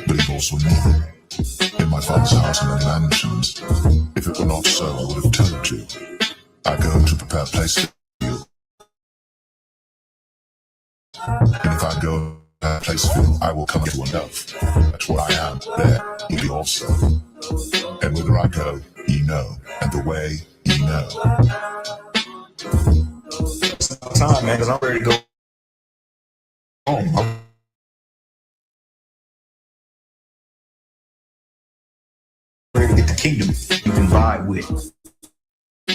But he also knew, in my Father's house are many mansions. If it were not so, I would have told you. I go to prepare a place for you. And if I go to prepare a place for you, I will come unto and of. That's where I am. There ye be also. And whither I go, ye know, and the way ye know. It's time, man, because I'm ready to go home. I'm ready to get the kingdom you can vibe with.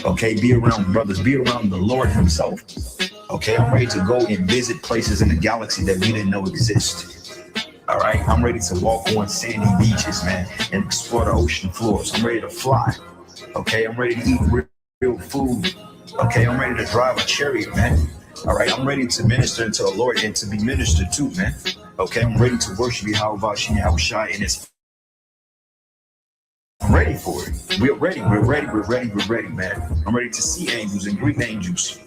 Okay, be around brothers, be around the Lord himself. Okay, I'm ready to go and visit places in the galaxy that we didn't know exist. All right, I'm ready to walk on sandy beaches, man, and explore the ocean floors. I'm ready to fly. Okay, I'm ready to eat real food. Okay, I'm ready to drive a chariot, man. All right, I'm ready to minister to the Lord and to be ministered to, man. Okay, I'm ready to worship Yahweh Shai in his. I'm ready for it. We're ready, man. I'm ready to see angels and greet angels.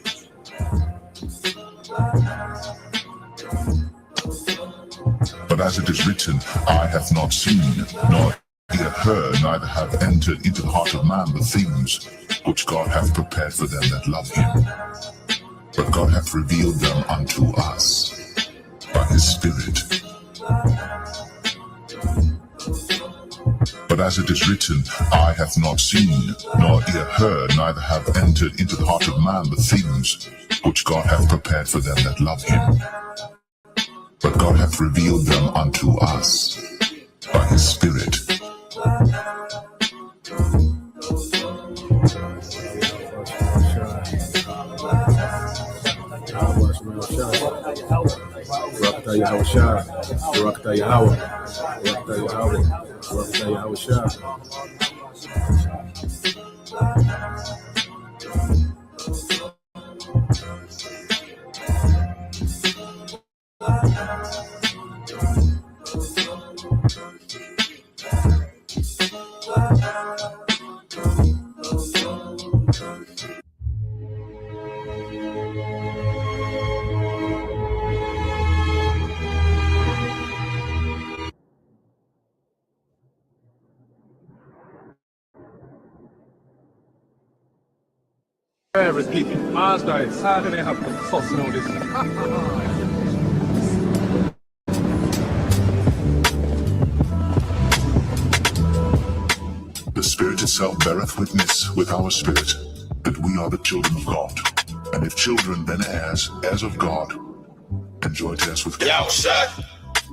But as it is written, eye hath not seen, nor ear heard, neither have entered into the heart of man the things which God hath prepared for them that love him. But God hath revealed them unto us by his Spirit. But as it is written, eye hath not seen, nor ear heard, neither have entered into the heart of man the things which God hath prepared for them that love him. But God hath revealed them unto us by his Spirit. Rakta Yahweh Shai, Rakta Yahweh, Rakta Yahweh, Rakta Yahweh Shai. Parents keeping Mars days. How do they have the sauce and all this? The Spirit itself beareth witness with our spirit that we are the children of God. And if children, then heirs, heirs of God, and joint heirs with God.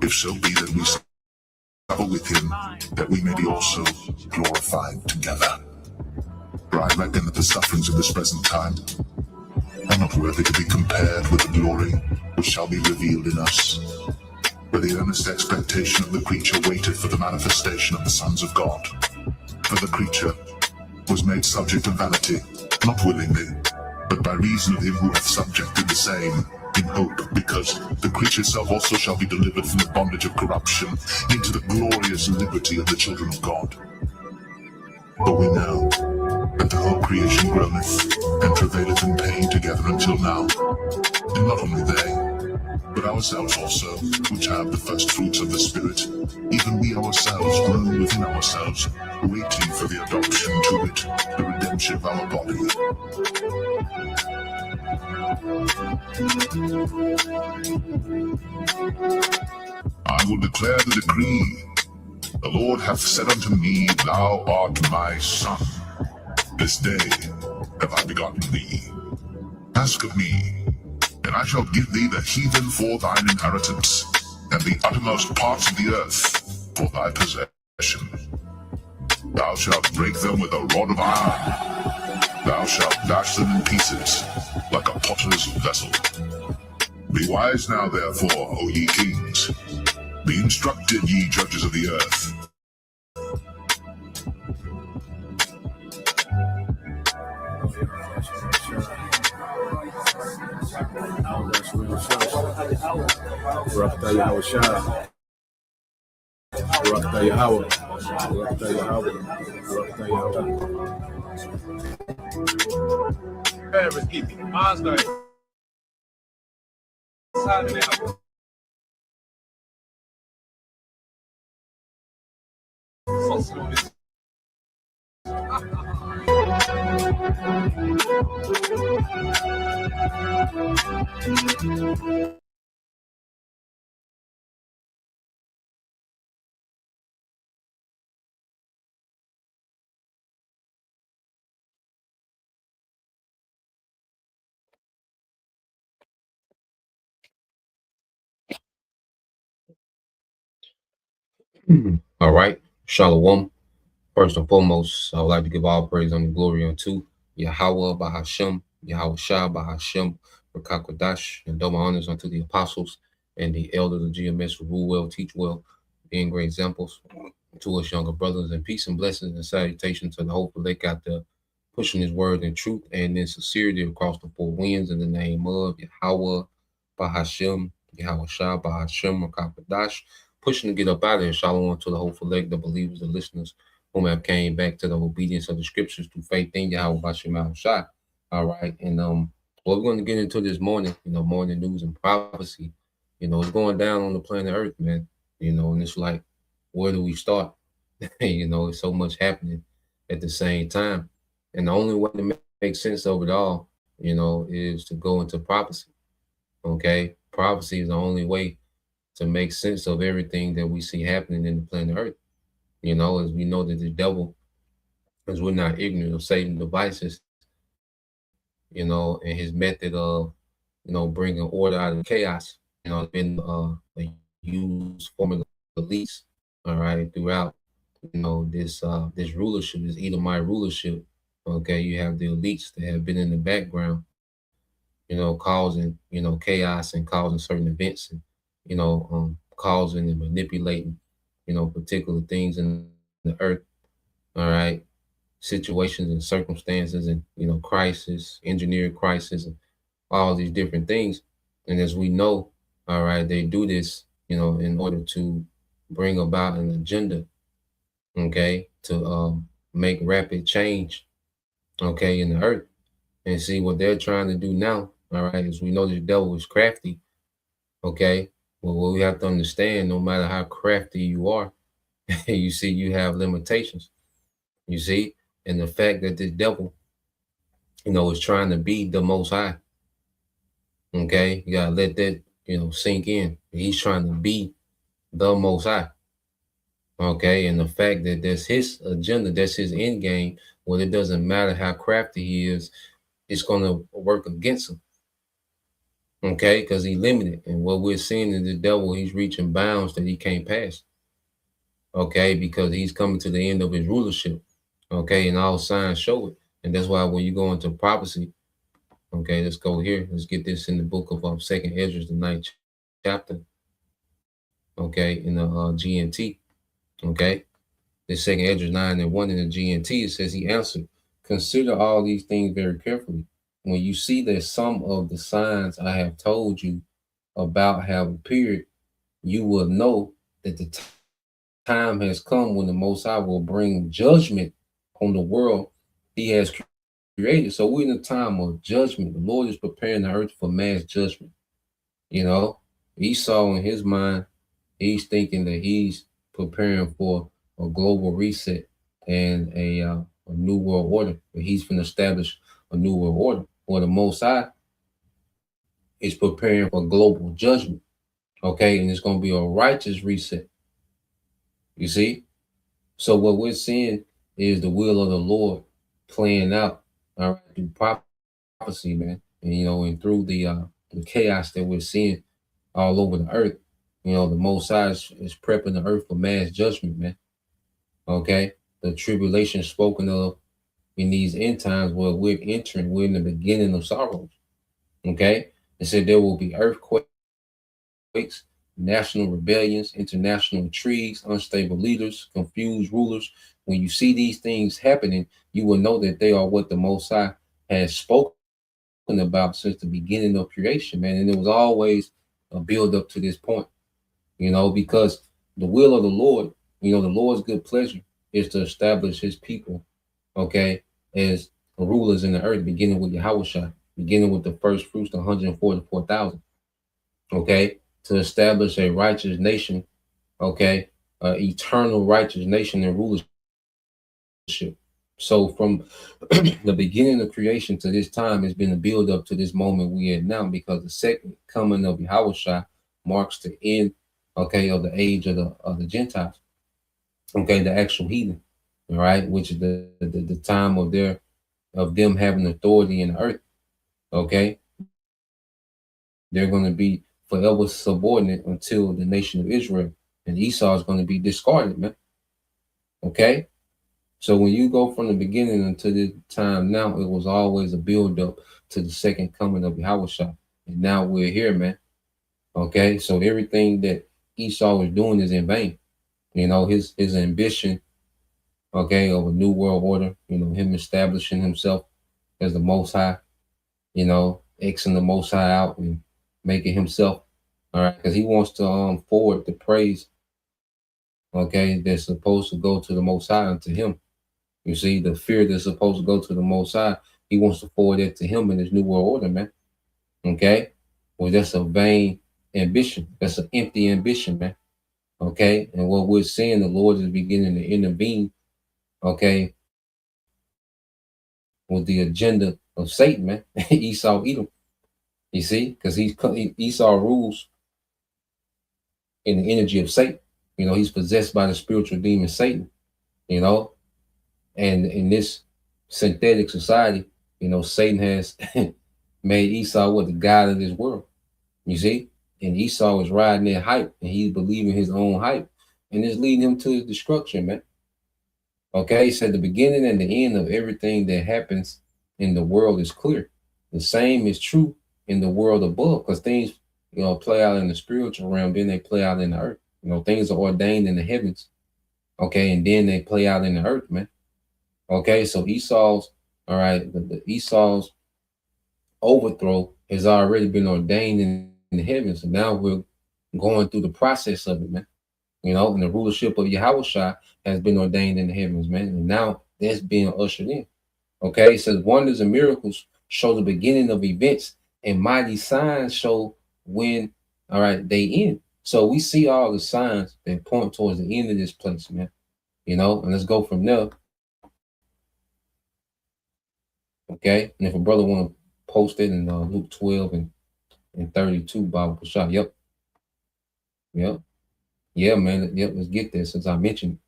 If so be that we suffer with him, that we may be also glorified together. For I reckon that the sufferings of this present time are not worthy to be compared with the glory which shall be revealed in us. For the earnest expectation of the creature waited for the manifestation of the sons of God. For the creature was made subject to vanity, not willingly, but by reason of him who hath subjected the same, in hope, because the creature itself also shall be delivered from the bondage of corruption into the glorious liberty of the children of God. For we know that the whole creation groaneth and travaileth in pain together until now. And not only they, but ourselves also, which have the first fruits of the Spirit, even we ourselves groan within ourselves, waiting for the adoption to it, the redemption of our body. I will declare the decree. The Lord hath said unto me, Thou art my son. This day have I begotten thee. Ask of me, and I shall give thee the heathen for thine inheritance, and the uttermost parts of the earth for thy possession. Thou shalt break them with a rod of iron. Thou shalt dash them in pieces like a potter's vessel. Be wise now, therefore, O ye kings. Be instructed, ye judges of the earth. Rakta Yahweh Shai, Rakta Yahweh, Rakta Yahweh, Rakta Yahweh. Parents keeping Mars days. How do they have bossing on this. All right. Shalom. First and foremost, I would like to give all praise and glory unto Yahweh Bahashem, Yahweh Shah Bahashem, Rakakwadash, and double honors unto the apostles and the elders of GMS who rule well, teach well, being great examples to us younger brothers, and peace and blessings and salutation to the hopeful lake out there, pushing his word in truth and in sincerity across the four winds in the name of Yahweh Bahashem, Yahweh Shah Bahashem, Rakakwadash, pushing to get up out of here. Shalom to the hopeful lake, the believers, the listeners, whom have came back to the obedience of the scriptures through faith in Yahweh Bashem Shah. All right. And what we're going to get into this morning, morning news and prophecy, it's going down on the planet Earth, man. And it's like, where do we start? It's so much happening at the same time. And the only way to make sense of it all, is to go into prophecy. Okay. Prophecy is the only way to make sense of everything that we see happening in the planet Earth. As we know that the devil, as we're not ignorant of Satan's devices, and his method of, bringing order out of chaos, it's been a used formula elites, all right, throughout, this rulership, this Edomite rulership. Okay, you have the elites that have been in the background, causing, chaos and causing certain events and, causing and manipulating, particular things in the earth, all right, situations and circumstances and, crisis, engineered crisis, and all these different things. And as we know, all right, they do this, in order to bring about an agenda, okay, to make rapid change, okay, in the earth. And see what they're trying to do now, all right, is we know the devil is crafty, okay. Well, what we have to understand, no matter how crafty you are, you see, you have limitations, you see, and the fact that the devil, is trying to be the Most High, okay, you gotta let that, sink in. He's trying to be the Most High, okay, and the fact that that's his agenda, that's his end game. Well, it doesn't matter how crafty he is, it's gonna work against him, okay, because he's limited. And what we're seeing is the devil, he's reaching bounds that he can't pass, okay, because he's coming to the end of his rulership, okay, and all signs show it. And that's why when you go into prophecy, okay, let's go here. Let's get this in the book of 2nd Esdras, the 9th chapter, okay, in the GNT, okay. The 2nd Esdras 9:1 in the GNT, it says, he answered, consider all these things very carefully. When you see that some of the signs I have told you about have appeared, you will know that the time has come when the Most High will bring judgment on the world he has created. So we're in a time of judgment. The Lord is preparing the earth for mass judgment. Esau, in his mind, he's thinking that he's preparing for a global reset and a new world order. He's going to establish a new world order. Or the Most High is preparing for global judgment, okay? And it's going to be a righteous reset, you see? So what we're seeing is the will of the Lord playing out, all right, through prophecy, man. And, and through the chaos that we're seeing all over the earth, the Most High is prepping the earth for mass judgment, man, okay? The tribulation spoken of in these end times where we're in the beginning of sorrows, okay? It said there will be earthquakes, national rebellions, international intrigues, unstable leaders, confused rulers. When you see these things happening, you will know that they are what the Most High has spoken about since the beginning of creation, man. And it was always a build up to this point, because the will of the Lord, the Lord's good pleasure is to establish his people, okay, as rulers in the earth, beginning with Yahushua, beginning with the first fruits, the 144,000, okay, to establish a righteous nation, okay, eternal righteous nation and rulership, So from the beginning of creation to this time, it's been a build up to this moment we at now, because the second coming of Yahushua marks the end, okay, of the age of the Gentiles, okay, the actual heathen, all right, which is the time of them having authority in the earth, okay. They're going to be forever subordinate until the nation of Israel, and Esau is going to be discarded, man. Okay. So when you go from the beginning until this time now, it was always a build up to the second coming of Yahushua. And now we're here, man. Okay. So everything that Esau is doing is in vain. You know, his ambition, okay, of a new world order, you know, him establishing himself as the Most High, you know, Xing the Most High out and making himself, all right, because he wants to forward the praise, okay, that's supposed to go to the Most High unto him. You see, the fear that's supposed to go to the Most High, he wants to forward it to him in his new world order, man. Okay? Well, that's a vain ambition. That's an empty ambition, man. Okay? And what we're seeing, the Lord is beginning to intervene, okay, with the agenda of Satan, man. Esau, Edom. You see? Because Esau rules in the energy of Satan. You know, he's possessed by the spiritual demon Satan, you know. And in this synthetic society, you know, Satan has made Esau what the god of this world. You see? And Esau is riding that hype, and he's believing his own hype. And it's leading him to his destruction, man. Okay, he said the beginning and the end of everything that happens in the world is clear. The same is true in the world above, because things, you know, play out in the spiritual realm, then they play out in the earth. You know, things are ordained in the heavens. Okay, and then they play out in the earth, man. Okay, so Esau's, all right, the Esau's overthrow has already been ordained in the heavens. And now we're going through the process of it, man. You know, and the rulership of Yahushua has been ordained in the heavens, man. And now that's being ushered in. Okay, it says wonders and miracles show the beginning of events, and mighty signs show when, all right, they end. So we see all the signs that point towards the end of this place, man. You know, and let's go from there. Okay, and if a brother want to post it in Luke 12 and 32, Bible for sure. Yep. Yeah, man. Yep, let's get there since I mentioned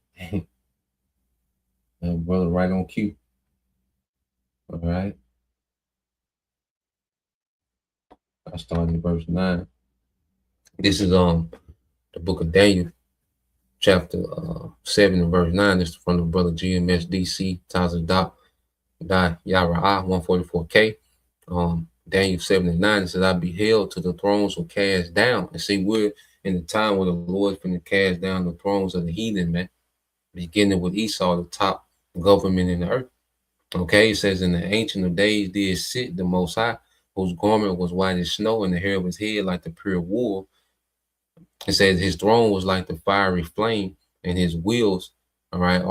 brother right on cue. All right. I started in verse 9. This is the book of Daniel, chapter 7 and verse 9. This is from the brother GMS DC Taza Yara 144K. Daniel 7 and 9, it says, I beheld till the thrones were cast down. And see, we're in the time where the Lord's going to cast down the thrones of the heathen, man, beginning with Esau, the top government in the earth. Okay, it says, in the ancient of days did sit the Most High, whose garment was white as snow, and the hair of his head like the pure wool. It says his throne was like the fiery flame, and his wheels, all right,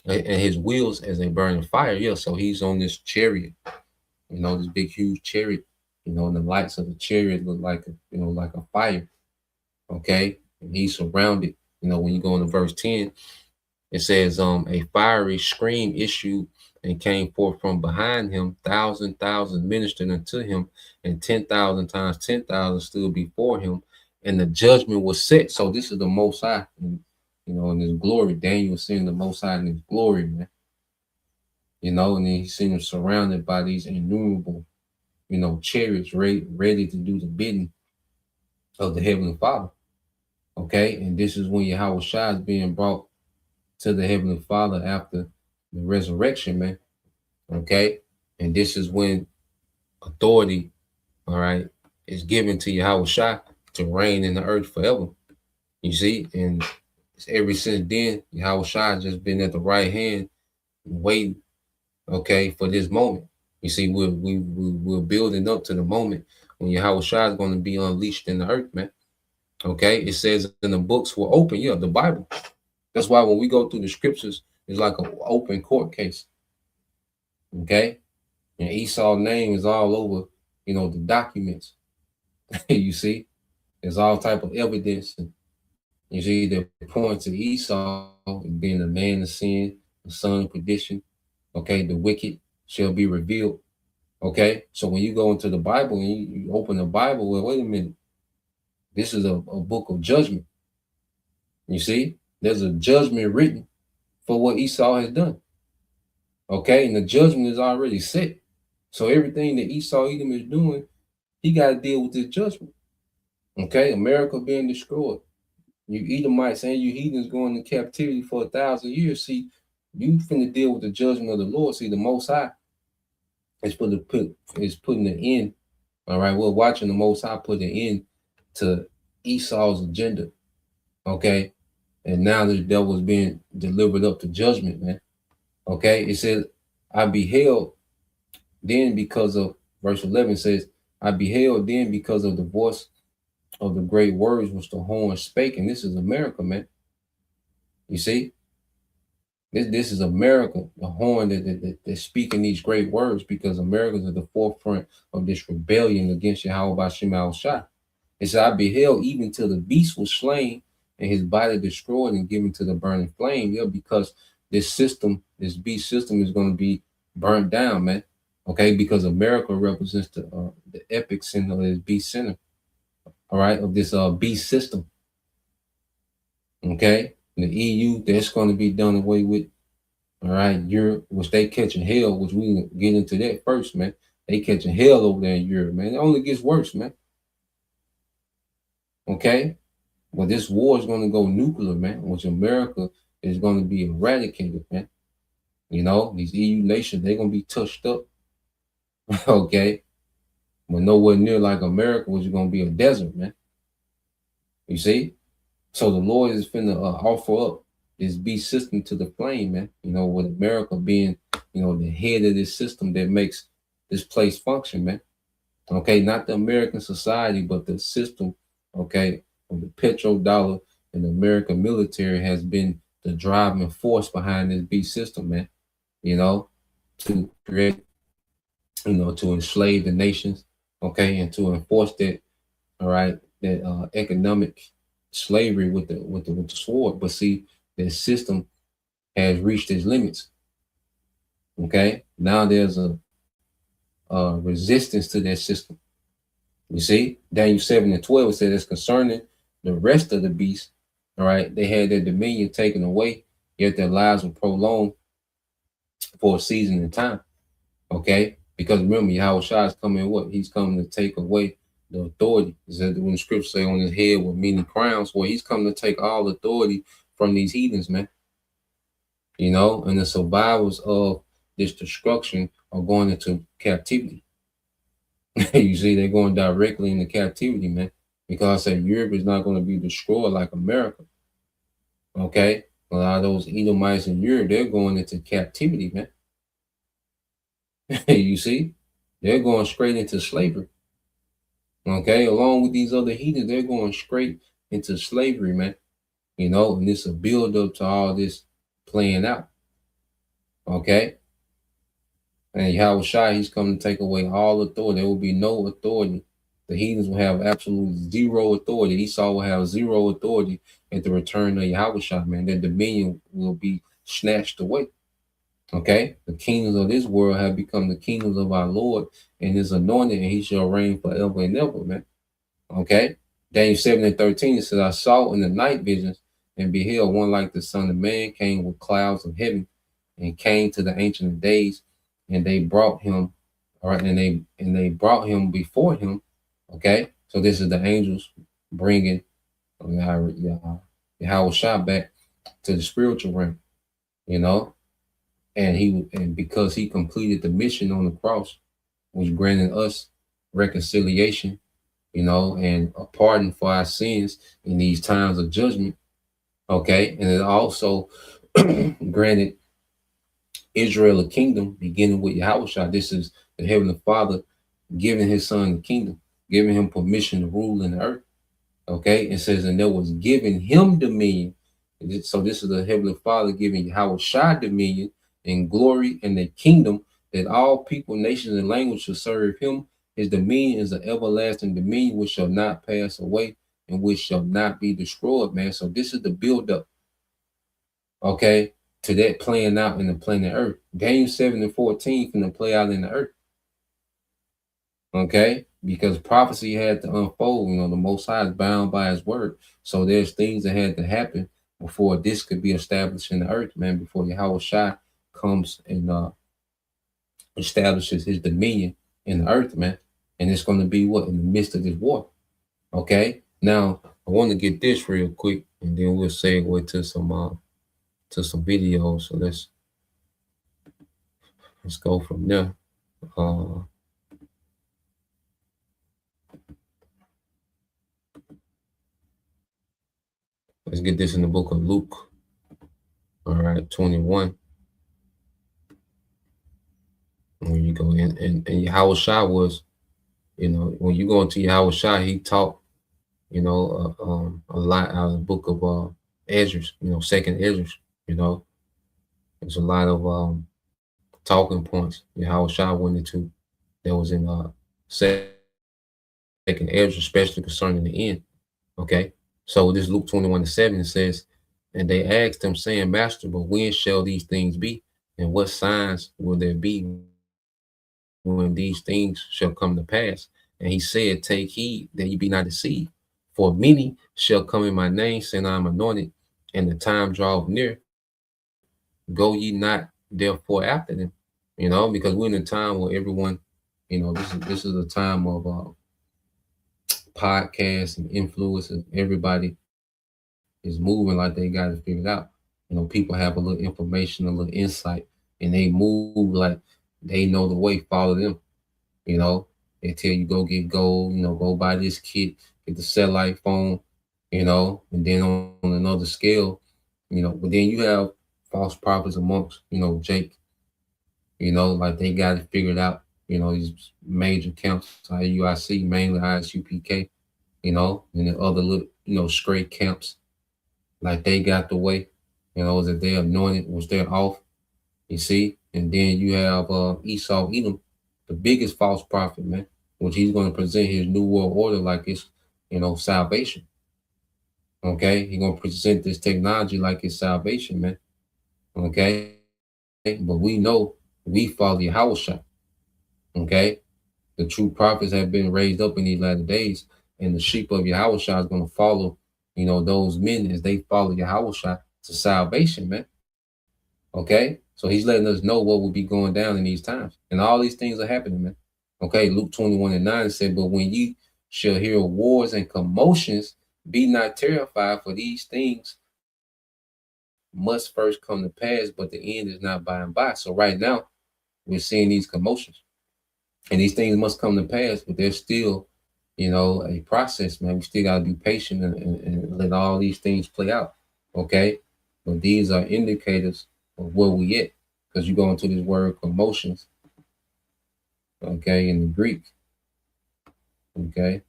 and his wheels as a burning fire. Yeah, so he's on this chariot, you know, this big huge chariot, you know, and the lights of the chariot look like like a fire. Okay, and he's surrounded. You know, when you go into verse 10, it says a fiery scream issued and came forth from behind him. 1,000 ministered unto him, and 10,000 times 10,000 stood before him, and the judgment was set. So this is the Most High, and, you know, in his glory. Daniel seeing the Most High in his glory, man. You know, and then he's seen him surrounded by these innumerable, you know, chariots ready to do the bidding of the Heavenly Father. Okay, and this is when Yahushua is being brought to the Heavenly Father after the resurrection, man. Okay, and this is when authority, all right, is given to Yahushua to reign in the earth forever. You see, and ever since then, Yahushua has just been at the right hand, waiting, okay, for this moment. You see, we're building up to the moment when Yahushua is going to be unleashed in the earth, man. Okay, it says in the books were open, yeah, the Bible. That's why when we go through the scriptures, it's like an open court case. Okay, and Esau's name is all over, you know, the documents. You see, there's all type of evidence, and you see that point to Esau being a man of sin, the son of perdition. Okay, the wicked shall be revealed. Okay, so when you go into the Bible and you open the Bible, well, wait a minute, this is a book of judgment. You see, there's a judgment written for what Esau has done. Okay, and the judgment is already set. So everything that Esau Edom is doing, he got to deal with this judgment. Okay, America being destroyed. You Edomites and you heathens going into captivity for 1,000 years. See, you finna deal with the judgment of the Lord. See, the Most High is putting an end. All right, we're watching the Most High put an end to Esau's agenda. Okay, and now the devil is being delivered up to judgment, man. Okay, it says, I beheld then because of, verse 11 says, I beheld then because of the voice of the great words which the horn spake. And this is America, man. You see, this is America, the horn that's speaking these great words, because America's at the forefront of this rebellion against Yahweh Bashim Al-Shah. It said, I beheld even till the beast was slain and his body destroyed and given to the burning flame. Yeah, because this system, this beast system, is going to be burnt down, man. Okay, because America represents the epic sin of this beast center. All right, of this beast system. Okay, the EU, that's going to be done away with. All right, Europe, which they catching hell, which we get into that first, man. They catching hell over there in Europe, man. It only gets worse, man. Okay, well, this war is going to go nuclear, man, which America is going to be eradicated, man. You know, these EU nations, they're going to be touched up. Okay, but nowhere near like America, which is going to be a desert, man. You see? So the Lord is finna offer up this beast system to the flame, man. You know, with America being, you know, the head of this system that makes this place function, man. Okay, not the American society, but the system, okay, of the petrodollar and the American military has been the driving force behind this beast system, man. You know, to create, you know, to enslave the nations, okay, and to enforce that, all right, that economic slavery with the sword. But see, the system has reached its limits. Okay, now there's a resistance to that system. You see, Daniel 7:12 says it's concerning the rest of the beasts. All right, they had their dominion taken away, yet their lives were prolonged for a season and time. Okay, because remember, Yahweh Shah is coming. What? He's coming to take away the authority. Is that when the scriptures say on his head with many crowns? Well, he's coming to take all authority from these heathens, man. You know, and the survivors of this destruction are going into captivity. You see, they're going directly into captivity, man. Because I said Europe is not going to be destroyed like America. Okay, a lot of those Edomites in Europe, they're going into captivity, man. You see, they're going straight into slavery. Okay, along with these other heathens, they're going straight into slavery, man. You know, and it's a build up to all this playing out. Okay, and Yahweh Shai, he's coming to take away all authority. There will be no authority. The heathens will have absolute zero authority. Esau will have zero authority at the return of Yahweh Shai, man. Their dominion will be snatched away. Okay, the kingdoms of this world have become the kingdoms of our Lord and his anointed, and he shall reign forever and ever, man. Okay, Daniel 7:13, it says, I saw in the night visions and beheld one like the Son of Man came with clouds of heaven and came to the Ancient of Days, and they brought him, all right, and they brought him before him. Okay, so this is the angels bringing Yahweh Shai back to the spiritual realm, you know. And because he completed the mission on the cross, which granted us reconciliation, you know, and a pardon for our sins in these times of judgment. Okay, and it also granted Israel a kingdom, beginning with Yahushua. This is the Heavenly Father giving his son the kingdom, giving him permission to rule in the earth. Okay, it says, and there was given him dominion. So this is the Heavenly Father giving Yahushua dominion and glory and the kingdom, that all people, nations, and languages shall serve him. His dominion is an everlasting dominion which shall not pass away and which shall not be destroyed, man. So this is the build-up. Okay, to that playing out in the planet Earth. Game 7 and 14 finna play out in the Earth. Okay? Because prophecy had to unfold. You know, the Most High is bound by his word. So there's things that had to happen before this could be established in the earth, man, before Yahweh Shai comes and establishes his dominion in the earth, man. And it's going to be what? In the midst of this war. Okay? Now, I want to get this real quick, and then we'll segue to some videos. So let's go from there. Let's get this in the book of Luke. All right, 21. When you go in, and Yahweh Shai was, you know, when you go into Yahweh Shai, he taught, you know, a lot out of the book of Esdras, you know, second Esdras, you know. There's a lot of talking points Yahweh Shai went into that was in second Esdras, especially concerning the end. Okay. So this Luke 21:7 says, and they asked him, saying, Master, but when shall these things be? And what signs will there be when these things shall come to pass? And he said, take heed that ye be not deceived. For many shall come in my name, saying, I am anointed, and the time draweth near. Go ye not therefore after them. You know, because we're in a time where everyone, you know, this is a time of podcasts and influencers. Everybody is moving like they got it figured out. You know, people have a little information, a little insight, and they move like they know the way. Follow them. You know, they tell you go get gold. You know, go buy this kit, get the satellite phone. You know, and then on another scale, you know, but then you have false prophets amongst, you know, Jake. You know, like they got it figured out. You know, these major camps, IUIC, mainly ISUPK. You know, and the other little, you know, stray camps. Like they got the way, you know, that they anointed, was their off, you see? And then you have Esau Edom, the biggest false prophet, man, which he's going to present his new world order like it's, you know, salvation. Okay? He's going to present this technology like it's salvation, man. Okay? But we know we follow Yahweh Shai. Okay? The true prophets have been raised up in these latter days, and the sheep of Yahweh Shai is going to follow, you know, those men as they follow Yahweh Shai to salvation, man. Okay? So he's letting us know what will be going down in these times. And all these things are happening, man. Okay, Luke 21:9 said, but when ye shall hear wars and commotions, be not terrified, for these things must first come to pass, but the end is not by and by. So right now, we're seeing these commotions. And these things must come to pass, but there's still, you know, a process, man. We still got to be patient and let all these things play out, okay? But these are indicators of where we at, because you go into this word commotions, okay, in the Greek, okay?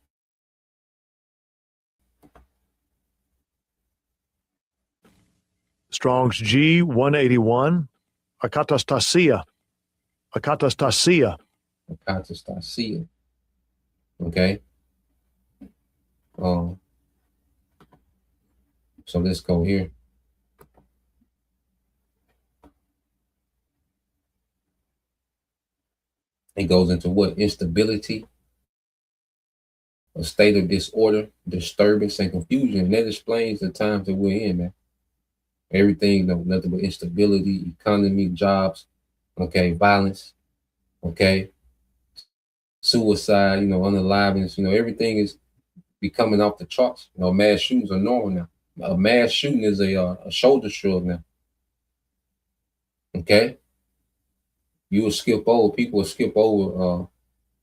Strong's G 181, akatastasia, akatastasia. Akatastasia, okay? So let's go here. It goes into what? Instability, a state of disorder, disturbance, and confusion. And that explains the times that we're in, man. Everything, you know, nothing but instability, economy, jobs, okay, violence, okay, suicide, you know, unaliveness, you know, everything is becoming off the charts. You know, mass shootings are normal now. A mass shooting is a shoulder shrug now. Okay? People will skip over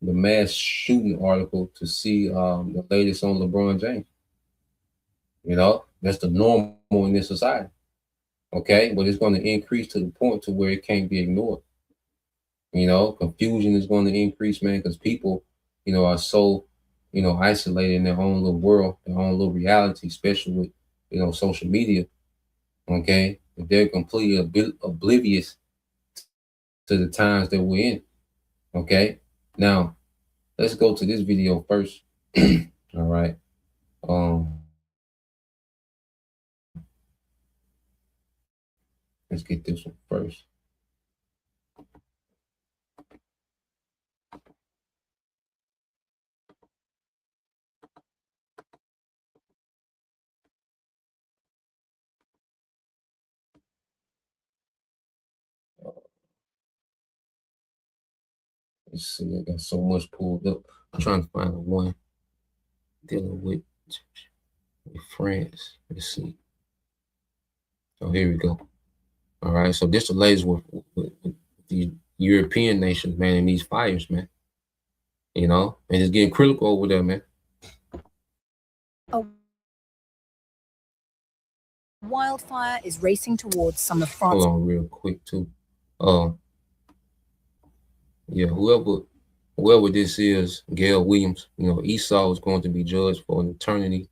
the mass shooting article to see the latest on LeBron James. You know, that's the normal in this society. Okay, but it's going to increase to the point to where it can't be ignored. You know, confusion is going to increase, man, because people, you know, are so, you know, isolated in their own little world, their own little reality, especially with, you know, social media. Okay, if they're completely oblivious to the times that we're in. Okay, now let's go to this video first. All right. Let's get this one first. Let's see, I got so much pulled up. I'm trying to find the one dealing with France. Let's see. Oh, here we go. All right, so this the latest with the European nations, man, in these fires, man. You know, and it's getting critical over there, man. A wildfire is racing towards some of France. Hold on real quick, too. Yeah, whoever this is, Gail Williams, you know, Esau is going to be judged for an eternity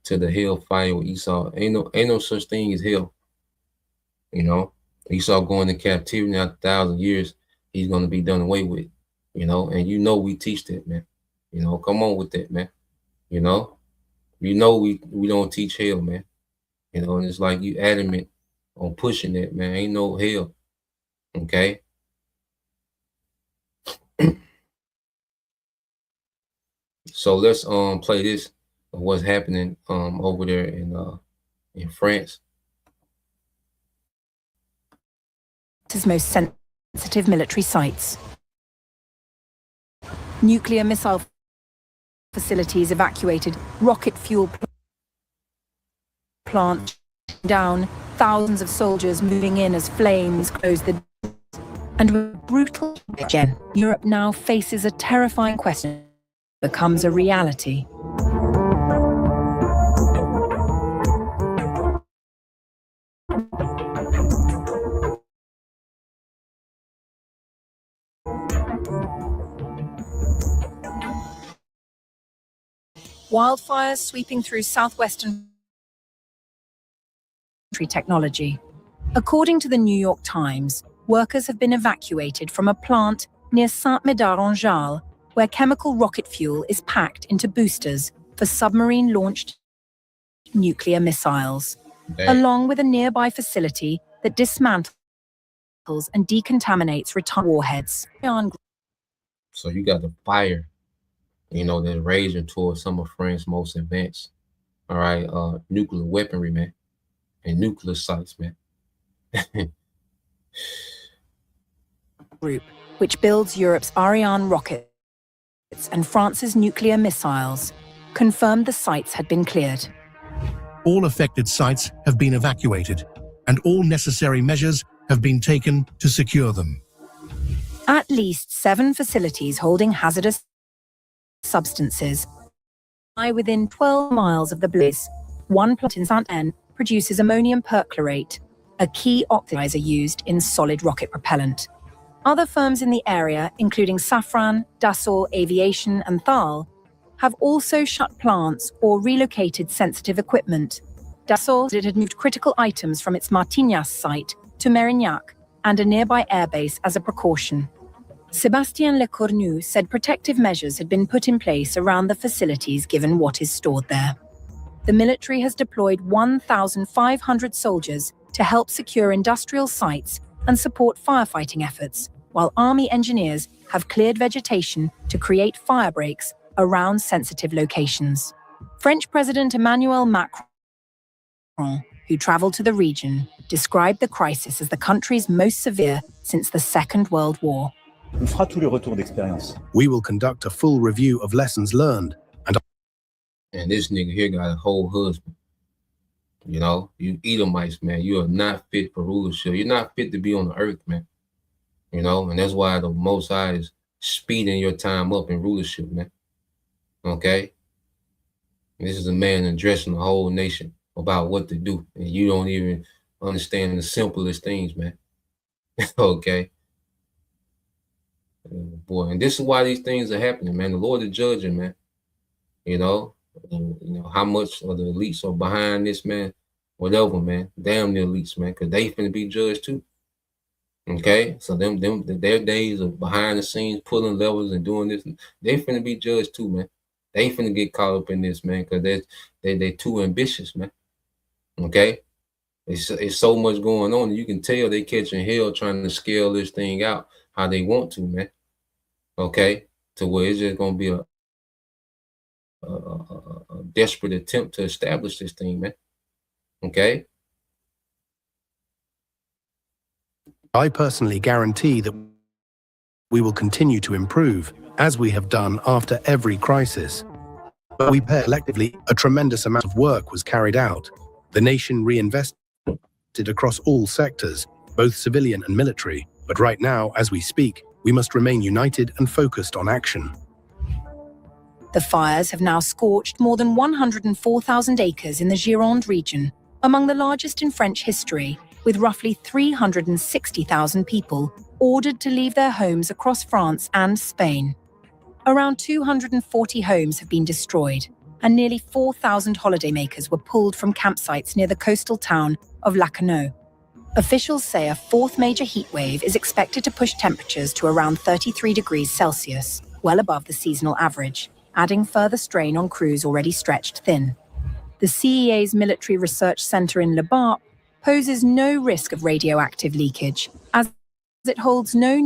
to the hellfire with Esau. Ain't no such thing as hell. You know, Esau going to captivity after 1,000 years, he's going to be done away with, you know, and you know we teach that, man. You know, come on with that, man. You know we don't teach hell, man. You know, and it's like you adamant on pushing that, man. Ain't no hell. Okay. So let's play this of what's happening over there in France. His most sensitive military sites. Nuclear missile facilities evacuated, rocket fuel plant down, thousands of soldiers moving in as flames close the doors. And with brutal again, Europe now faces a terrifying question that becomes a reality. Wildfires sweeping through southwestern technology. According to the New York Times, workers have been evacuated from a plant near Saint-Médard-en-Jalles, where chemical rocket fuel is packed into boosters for submarine-launched nuclear missiles, along with a nearby facility that dismantles and decontaminates retired warheads. So you got the fire, you know, that's raging towards some of France's most advanced, all right, nuclear weaponry, man, and nuclear sites, man. Group, which builds Europe's Ariane rockets and France's nuclear missiles, confirmed the sites had been cleared. All affected sites have been evacuated, and all necessary measures have been taken to secure them. At least 7 facilities holding hazardous substances lie within 12 miles of the blaze. One plant in Saint-Étienne produces ammonium perchlorate, a key oxidizer used in solid rocket propellant. Other firms in the area, including Safran, Dassault Aviation, and Thal, have also shut plants or relocated sensitive equipment. Dassault said it had moved critical items from its Martignas site to Mérignac and a nearby airbase as a precaution. Sébastien Lecornu said protective measures had been put in place around the facilities given what is stored there. The military has deployed 1,500 soldiers to help secure industrial sites and support firefighting efforts, while army engineers have cleared vegetation to create fire breaks around sensitive locations. French President Emmanuel Macron, who traveled to the region, described the crisis as the country's most severe since the Second World War. We will conduct a full review of lessons learned. And this nigga here got a whole husband. You know, you Edomites, man, you are not fit for rulership. You're not fit to be on the earth, man. You know, and that's why the Most High is speeding your time up in rulership, man. Okay? This is a man addressing the whole nation about what to do. And you don't even understand the simplest things, man. Okay? Boy, and this is why these things are happening, man. The Lord is judging, man. You know how much of the elites are behind this, man. Whatever, man. Damn the elites, man, because they finna be judged too. Okay, so their days of behind the scenes pulling levels and doing this, they finna be judged too, man. They finna get caught up in this, man, because they too ambitious, man. Okay, It's so much going on. You can tell they catching hell trying to scale this thing out how they want to, man. Okay, to where it's just gonna be a desperate attempt to establish this thing, man. Okay. I personally guarantee that we will continue to improve, as we have done after every crisis. But we collectively, a tremendous amount of work was carried out. The nation reinvested across all sectors, both civilian and military. But right now, as we speak, we must remain united and focused on action. The fires have now scorched more than 104,000 acres in the Gironde region, among the largest in French history, with roughly 360,000 people ordered to leave their homes across France and Spain. Around 240 homes have been destroyed, and nearly 4,000 holidaymakers were pulled from campsites near the coastal town of Lacanau. Officials say a fourth major heatwave is expected to push temperatures to around 33 degrees Celsius, well above the seasonal average, adding further strain on crews already stretched thin. The CEA's Military Research Centre in Le Barp poses no risk of radioactive leakage, as it holds no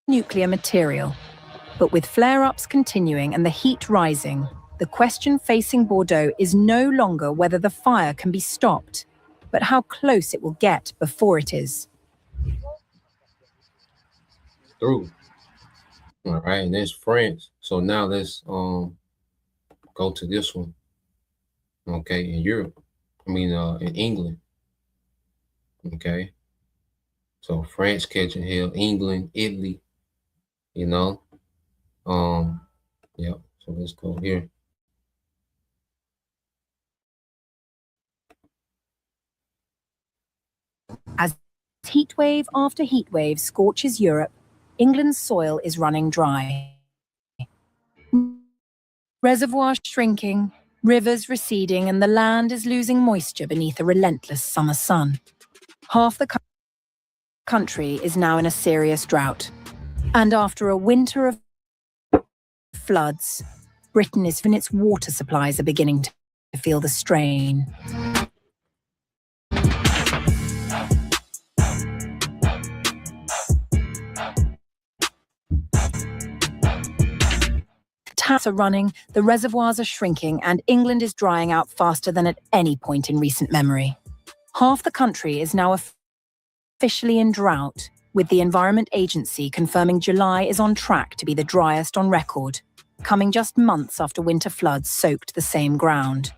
nuclear material. But with flare-ups continuing and the heat rising, the question facing Bordeaux is no longer whether the fire can be stopped, but how close it will get before it is. Through. All right, and there's France. So now let's go to this one. Okay, in Europe. In England. Okay. So France catching hell, England, Italy, Yeah. So let's go here. As heatwave after heatwave scorches Europe, England's soil is running dry. Reservoirs shrinking, rivers receding, and the land is losing moisture beneath a relentless summer sun. Half the country is now in a serious drought. And after a winter of floods, Britain is when its water supplies are beginning to feel the strain. Taps are running, the reservoirs are shrinking, and England is drying out faster than at any point in recent memory. Half the country is now officially in drought, with the Environment Agency confirming July is on track to be the driest on record, coming just months after winter floods soaked the same ground.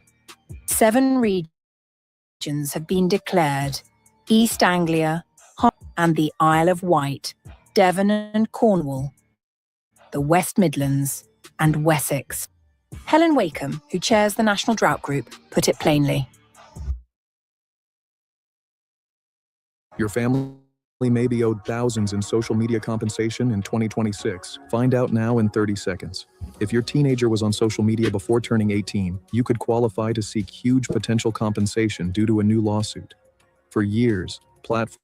7 regions have been declared: East Anglia and the Isle of Wight, Devon and Cornwall, the West Midlands, and Wessex. Helen Wakeham, who chairs the National Drought Group, put it plainly. Your family may be owed thousands in social media compensation in 2026. Find out now in 30 seconds. If your teenager was on social media before turning 18, you could qualify to seek huge potential compensation due to a new lawsuit. For years, platforms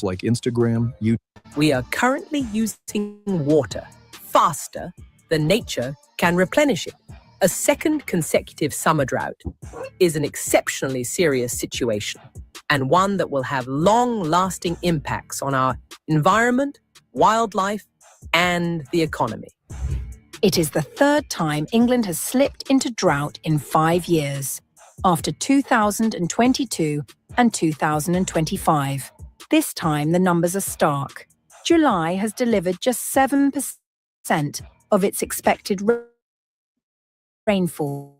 like Instagram, YouTube. We are currently using water faster than nature can replenish it. A second consecutive summer drought is an exceptionally serious situation, and one that will have long-lasting impacts on our environment, wildlife, and the economy. It is the third time England has slipped into drought in 5 years, after 2022 and 2025. This time the numbers are stark. July has delivered just 7% of its expected rainfall.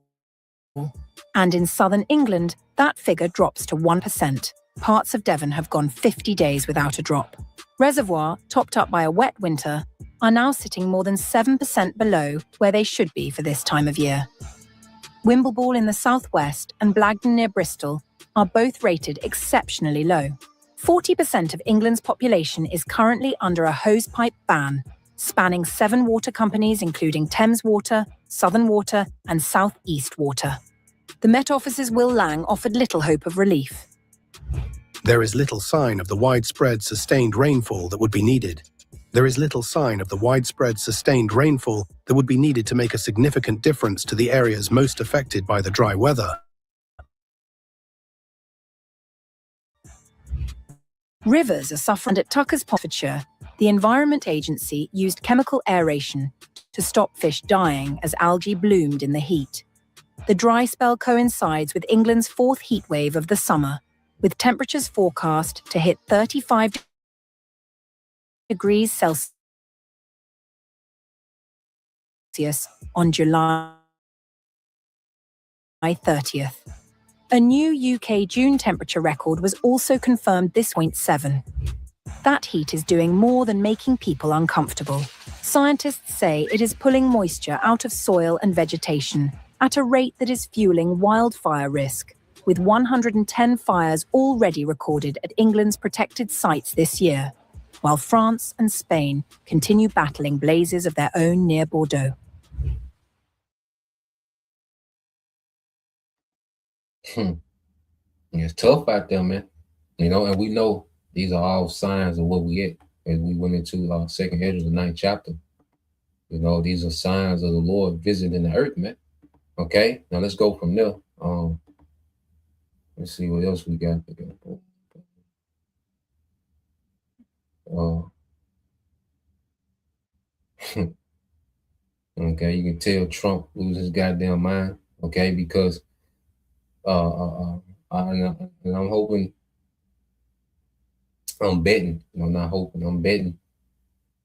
And in southern England, that figure drops to 1%. Parts of Devon have gone 50 days without a drop. Reservoir, topped up by a wet winter, are now sitting more than 7% below where they should be for this time of year. Wimbleball in the southwest and Blagden near Bristol are both rated exceptionally low. 40% of England's population is currently under a hosepipe ban, spanning 7 water companies including Thames Water, Southern Water and South East Water. The Met Office's Will Lang offered little hope of relief. There is little sign of the widespread sustained rainfall that would be needed. There is little sign of the widespread sustained rainfall that would be needed to make a significant difference to the areas most affected by the dry weather. Rivers are suffering. At Tucker's Hertfordshire, the Environment Agency used chemical aeration to stop fish dying as algae bloomed in the heat. The dry spell coincides with England's fourth heat wave of the summer, with temperatures forecast to hit 35 degrees Celsius on July 30th. A new UK June temperature record was also confirmed this 0.7. That heat is doing more than making people uncomfortable. Scientists say it is pulling moisture out of soil and vegetation at a rate that is fueling wildfire risk, with 110 fires already recorded at England's protected sites this year, while France and Spain continue battling blazes of their own near Bordeaux. It's tough out there, man. You know, and we know these are all signs of what we get as we went into Second Ezra, the 9th chapter. You know, these are signs of the Lord visiting the earth, man. Okay, now let's go from there. Let's see what else we got. Okay, you can tell Trump loses his goddamn mind. Okay, because and I'm hoping, I'm betting, not hoping, I'm betting.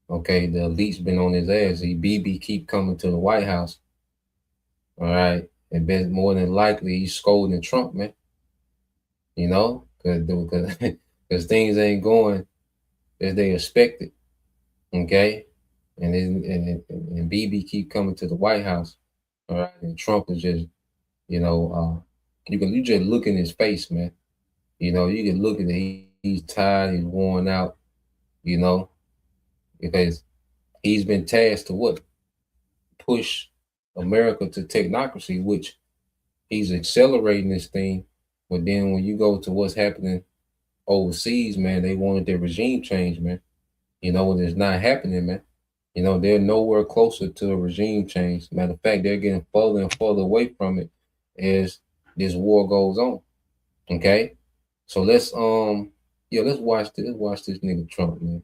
Okay, the elite's been on his ass. BB keep coming to the White House. All right, and bet more than likely he's scolding Trump, man. You know, because things ain't going as they expected. Okay, and BB keep coming to the White House. All right, and Trump is just, you just look in his face, man. You know, you can look at it. He's tired. He's worn out. You know, because he's been tasked to what? Push America to technocracy, which he's accelerating this thing. But then when you go to what's happening overseas, man, they wanted their regime change, man. You know, and it's not happening, man. You know, they're nowhere closer to a regime change. Matter of fact, they're getting further and further away from it as this war goes on. Okay, so let's watch this. Let's watch this nigga Trump, man.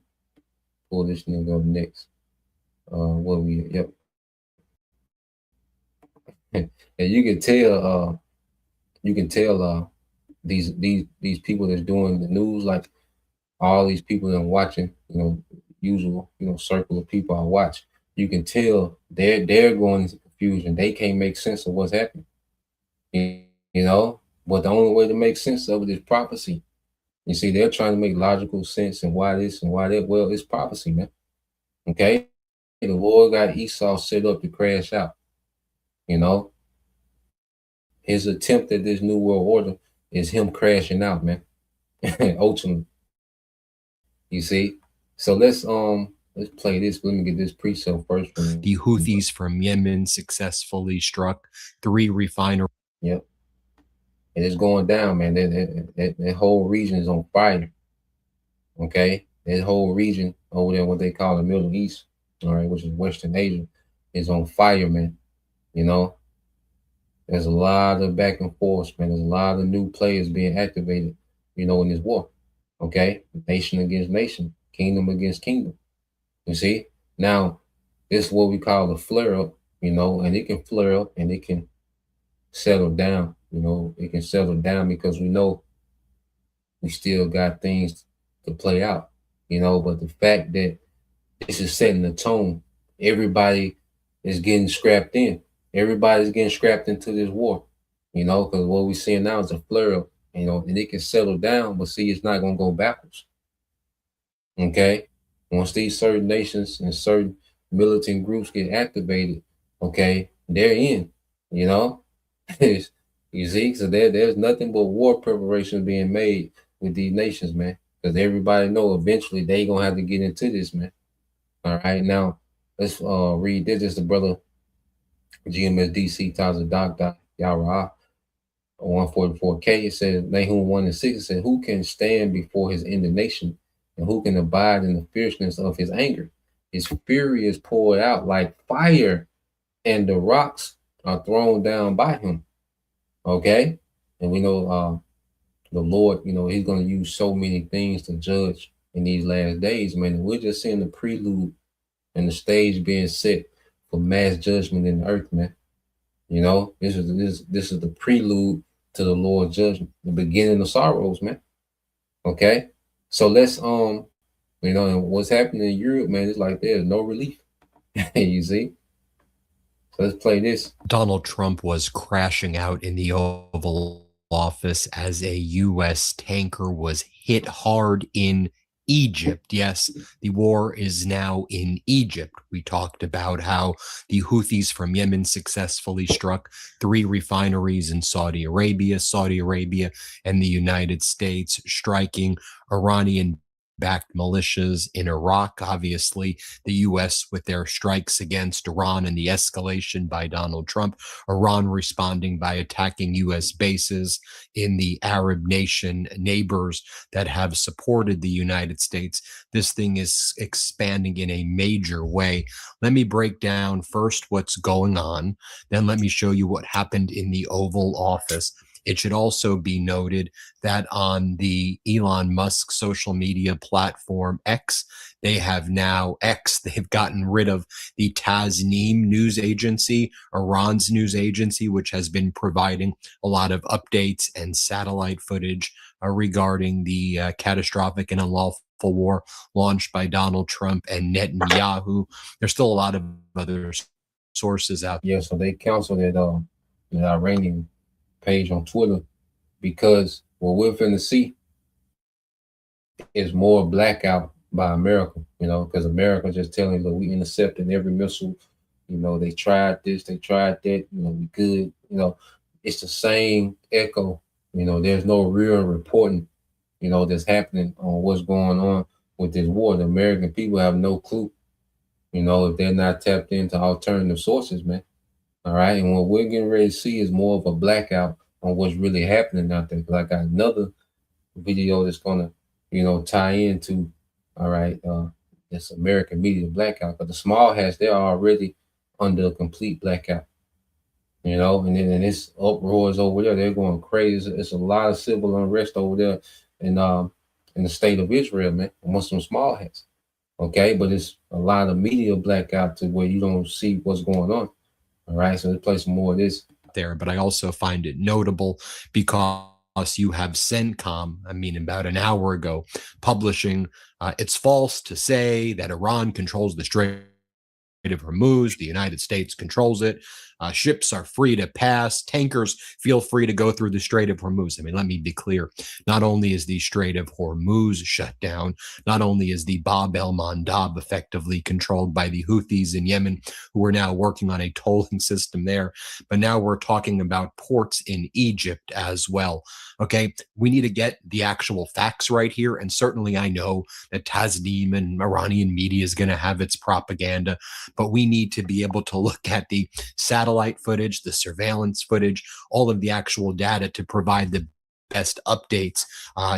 Pull this nigga up next. Yep. And you can tell these people that's doing the news, like all these people that are watching, usual, circle of people I watch, you can tell they're going into confusion. They can't make sense of what's happening. But the only way to make sense of it is prophecy. You see, they're trying to make logical sense and why this and why that. Well, it's prophecy, man. Okay? The Lord got Esau set up to crash out. His attempt at this new world order is him crashing out, man. Ultimately. You see? So let's play this. Let me get this pre-sale first. The Houthis from Yemen successfully struck 3 refineries. Yep. And it's going down, man. That whole region is on fire. Okay? That whole region over there, what they call the Middle East, all right, which is Western Asia, is on fire, man. There's a lot of back and forth, man. There's a lot of new players being activated, in this war. Okay? Nation against nation, kingdom against kingdom. You see? Now, this is what we call a flare-up, and it can flare up and it can settle down. It can settle down because we know we still got things to play out, but the fact that this is setting the tone, everybody is getting scrapped in. Everybody's getting scrapped into this war, because what we're seeing now is a flare-up, and it can settle down, but see, it's not going to go backwards. Okay? Once these certain nations and certain militant groups get activated, okay, they're in, You see, so there's nothing but war preparations being made with these nations, man. Because everybody know eventually they gonna have to get into this, man. All right, now let's read this. This is the brother GMSDC Tazadak Yara 144K. It says Nahum 1:6. It said, who can stand before his indignation, and who can abide in the fierceness of his anger? His fury is poured out like fire, and the rocks are thrown down by him. Okay, and we know the Lord, he's going to use so many things to judge in these last days, man. And we're just seeing the prelude and the stage being set for mass judgment in the earth, man. This is the prelude to the Lord's judgment, the beginning of sorrows, man. Okay, so let's and what's happening in Europe, man, it's like there's no relief. You see. So let's play this. Donald Trump was crashing out in the Oval Office as a U.S. tanker was hit hard in Egypt. Yes, the war is now in Egypt. We talked about how the Houthis from Yemen successfully struck 3 refineries in Saudi Arabia and the United States striking Iranian-backed militias in Iraq. Obviously, the U.S. with their strikes against Iran and the escalation by Donald Trump, Iran responding by attacking U.S. bases in the Arab nation neighbors that have supported the United States. This thing is expanding in a major way. Let me break down first what's going on, then let me show you what happened in the Oval Office. It should also be noted that on the Elon Musk social media platform X, they've gotten rid of the Tasnim news agency, Iran's news agency, which has been providing a lot of updates and satellite footage regarding the catastrophic and unlawful war launched by Donald Trump and Netanyahu. There's still a lot of other sources out there. Yeah, so they canceled the Iranian page on Twitter because what we're finna see is more blackout by America, because America just telling you, we intercepting every missile, they tried this, they tried that, we good, it's the same echo, there's no real reporting, that's happening on what's going on with this war. The American people have no clue, if they're not tapped into alternative sources, man. All right. And what we're getting ready to see is more of a blackout on what's really happening out there. Because I got another video that's going to, tie into, all right, this American media blackout. But the small hats, they're already under a complete blackout, and then this uproars over there. They're going crazy. It's a lot of civil unrest over there in the state of Israel, man, amongst some small hats. Okay. But it's a lot of media blackout to where you don't see what's going on. All right, so let's play some more of this. There, but I also find it notable because you have CENTCOM, about an hour ago, publishing, it's false to say that Iran controls the Strait of Hormuz. The United States controls it. Ships are free to pass. Tankers feel free to go through the Strait of Hormuz. Let me be clear. Not only is the Strait of Hormuz shut down, not only is the Bab el-Mandab effectively controlled by the Houthis in Yemen, who are now working on a tolling system there, but now we're talking about ports in Egypt as well. Okay, we need to get the actual facts right here. And certainly I know that Tasnim and Iranian media is going to have its propaganda, but we need to be able to look at the satellite footage, the surveillance footage, all of the actual data to provide the best updates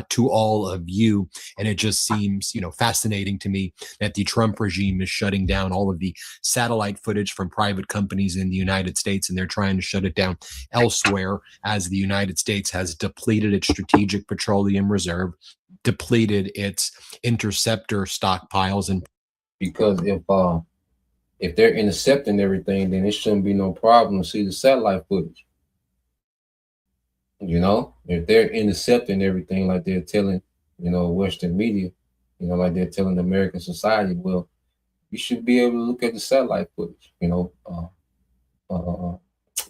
to all of you. And it just seems, fascinating to me that the Trump regime is shutting down all of the satellite footage from private companies in the United States, and they're trying to shut it down elsewhere as the United States has depleted its strategic petroleum reserve, depleted its interceptor stockpiles. And because if they're intercepting everything, then it shouldn't be no problem to see the satellite footage. If they're intercepting everything like they're telling, Western media, like they're telling the American society, well, you should be able to look at the satellite footage,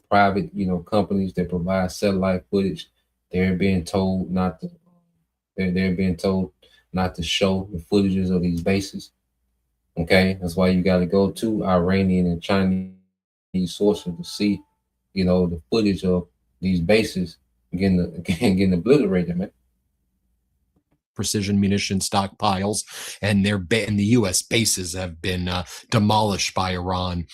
private, companies that provide satellite footage, they're being told not to, they're being told not to show the footages of these bases. Okay, that's why you got to go to Iranian and Chinese sources to see, the footage of these bases getting obliterated, man. Precision munition stockpiles, and the U.S. bases have been demolished by Iran.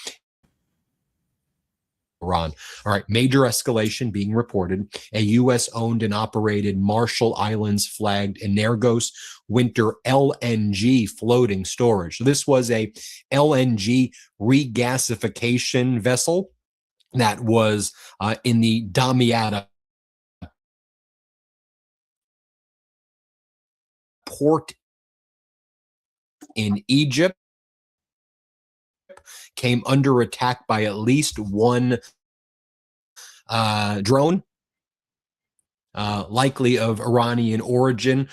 All right, major escalation being reported. A U.S.-owned and operated Marshall Islands flagged Energos Winter LNG floating storage. So this was a LNG regasification vessel that was in the Damietta port in Egypt came under attack by at least one drone, likely of Iranian origin.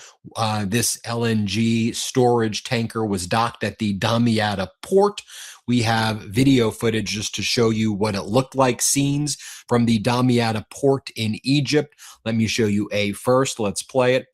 This LNG storage tanker was docked at the Damietta port. We have video footage just to show you what it looked like, scenes from the Damietta port in Egypt. Let me show you a first. Let's play it.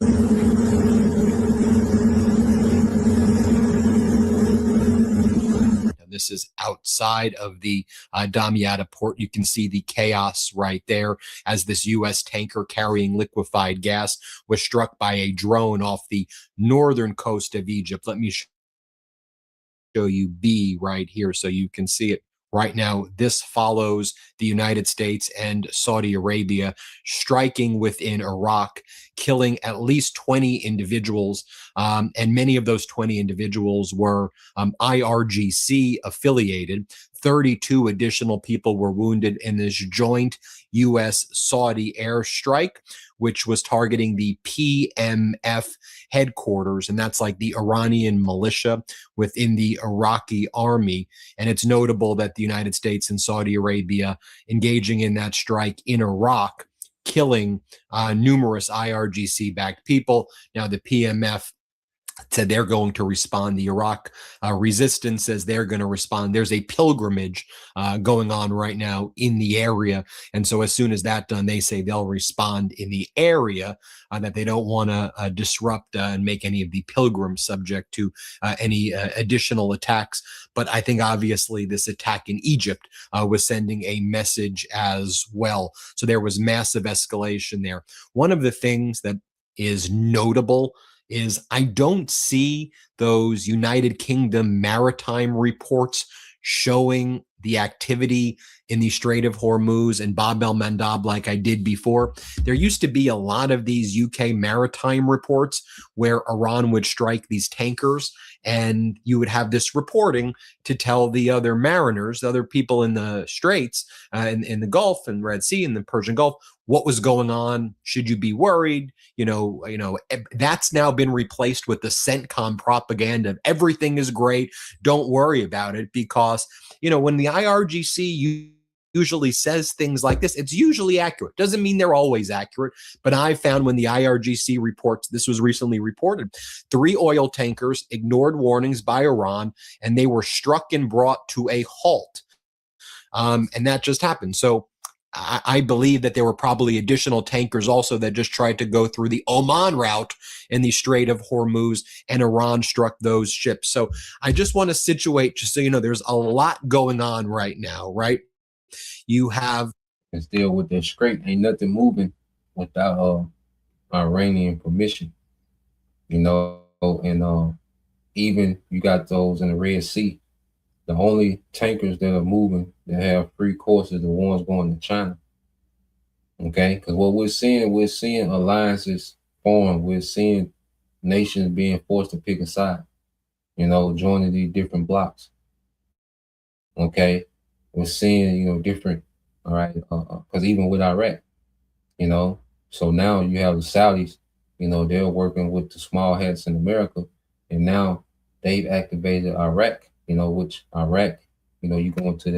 This is outside of the Damietta port. You can see the chaos right there as this U.S. tanker carrying liquefied gas was struck by a drone off the northern coast of Egypt. Let me show you B right here so you can see it. Right now, this follows the United States and Saudi Arabia striking within Iraq, killing at least 20 individuals. And many of those 20 individuals were IRGC affiliated. 32 additional people were wounded in this joint U.S.-Saudi airstrike, which was targeting the PMF headquarters, and that's like the Iranian militia within the Iraqi army. And it's notable that the United States and Saudi Arabia engaging in that strike in Iraq, killing numerous IRGC-backed people. Now, the PMF said they're going to respond. The Iraq resistance says they're going to respond. There's a pilgrimage going on right now in the area. And so as soon as that's done, they say they'll respond in the area, that they don't want to disrupt and make any of the pilgrims subject to any additional attacks. But I think obviously this attack in Egypt was sending a message as well. So there was massive escalation there. One of the things that is notable is I don't see those United Kingdom maritime reports showing the activity in the Strait of Hormuz and Bab el-Mandab like I did before. There used to be a lot of these UK maritime reports where Iran would strike these tankers, and you would have this reporting to tell the other mariners, the other people in the Straits, in the Gulf and Red Sea and the Persian Gulf, what was going on. Should you be worried? That's now been replaced with the CENTCOM propaganda of everything is great, don't worry about it, because when the IRGC usually says things like this, it's usually accurate. Doesn't mean they're always accurate, but I found when the IRGC reports, this was recently reported, 3 oil tankers ignored warnings by Iran, and they were struck and brought to a halt. And that just happened. So I believe that there were probably additional tankers also that just tried to go through the Oman route in the Strait of Hormuz, and Iran struck those ships. So I just want to situate, just so you know, there's a lot going on right now, right? You have... And still with that strait, ain't nothing moving without Iranian permission, and even you got those in the Red Sea. The only tankers that are moving that have free course is the ones going to China. Okay, because what we're seeing alliances form. We're seeing nations being forced to pick a side, joining these different blocks. Okay, we're seeing, different, all right, because even with Iraq, so now you have the Saudis, they're working with the small hats in America, and now they've activated Iraq. Which Iraq, you go into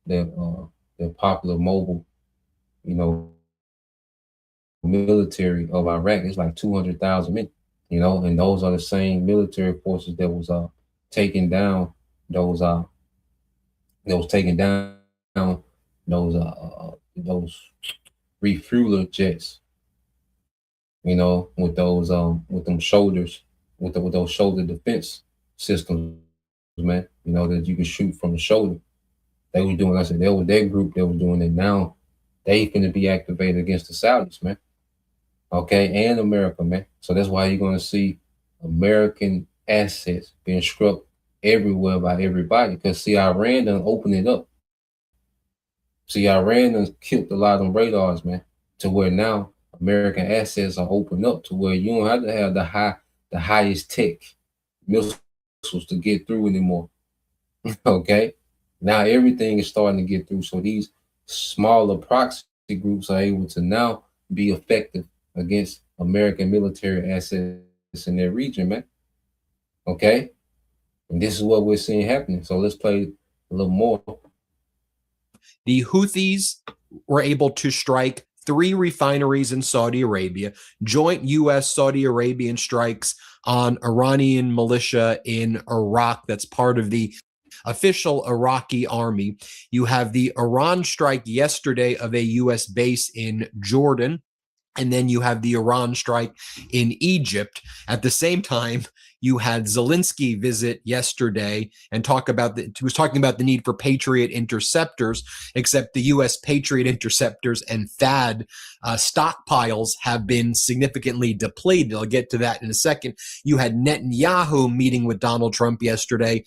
that popular mobile, military of Iraq. It's like 200,000 men, and those are the same military forces that was taking down those refueler jets, with those with them shoulders, with those shoulder defense systems, man, that you can shoot from the shoulder. They were doing, I said, they were their group that was doing it. Now they finna be activated against the Saudis, man. Okay, and America, man. So that's why you're gonna see American assets being struck everywhere by everybody. Because see, Iran done opened it up. See, Iran done killed a lot of them radars, man, to where now American assets are opened up to where you don't have to have the highest tech missiles to get through anymore. Okay, now everything is starting to get through. So these smaller proxy groups are able to now be effective against American military assets in their region, man. Okay? And this is what we're seeing happening. So let's play a little more. The Houthis were able to strike 3 refineries in Saudi Arabia, joint U.S.-Saudi Arabian strikes on Iranian militia in Iraq. That's part of the official Iraqi army. You have the Iran strike yesterday of a U.S. base in Jordan. And then you have the Iran strike in Egypt. At the same time, you had Zelensky visit yesterday and he was talking about the need for Patriot interceptors, except the U.S. Patriot interceptors and THAAD stockpiles have been significantly depleted. I'll get to that in a second. You had Netanyahu meeting with Donald Trump yesterday,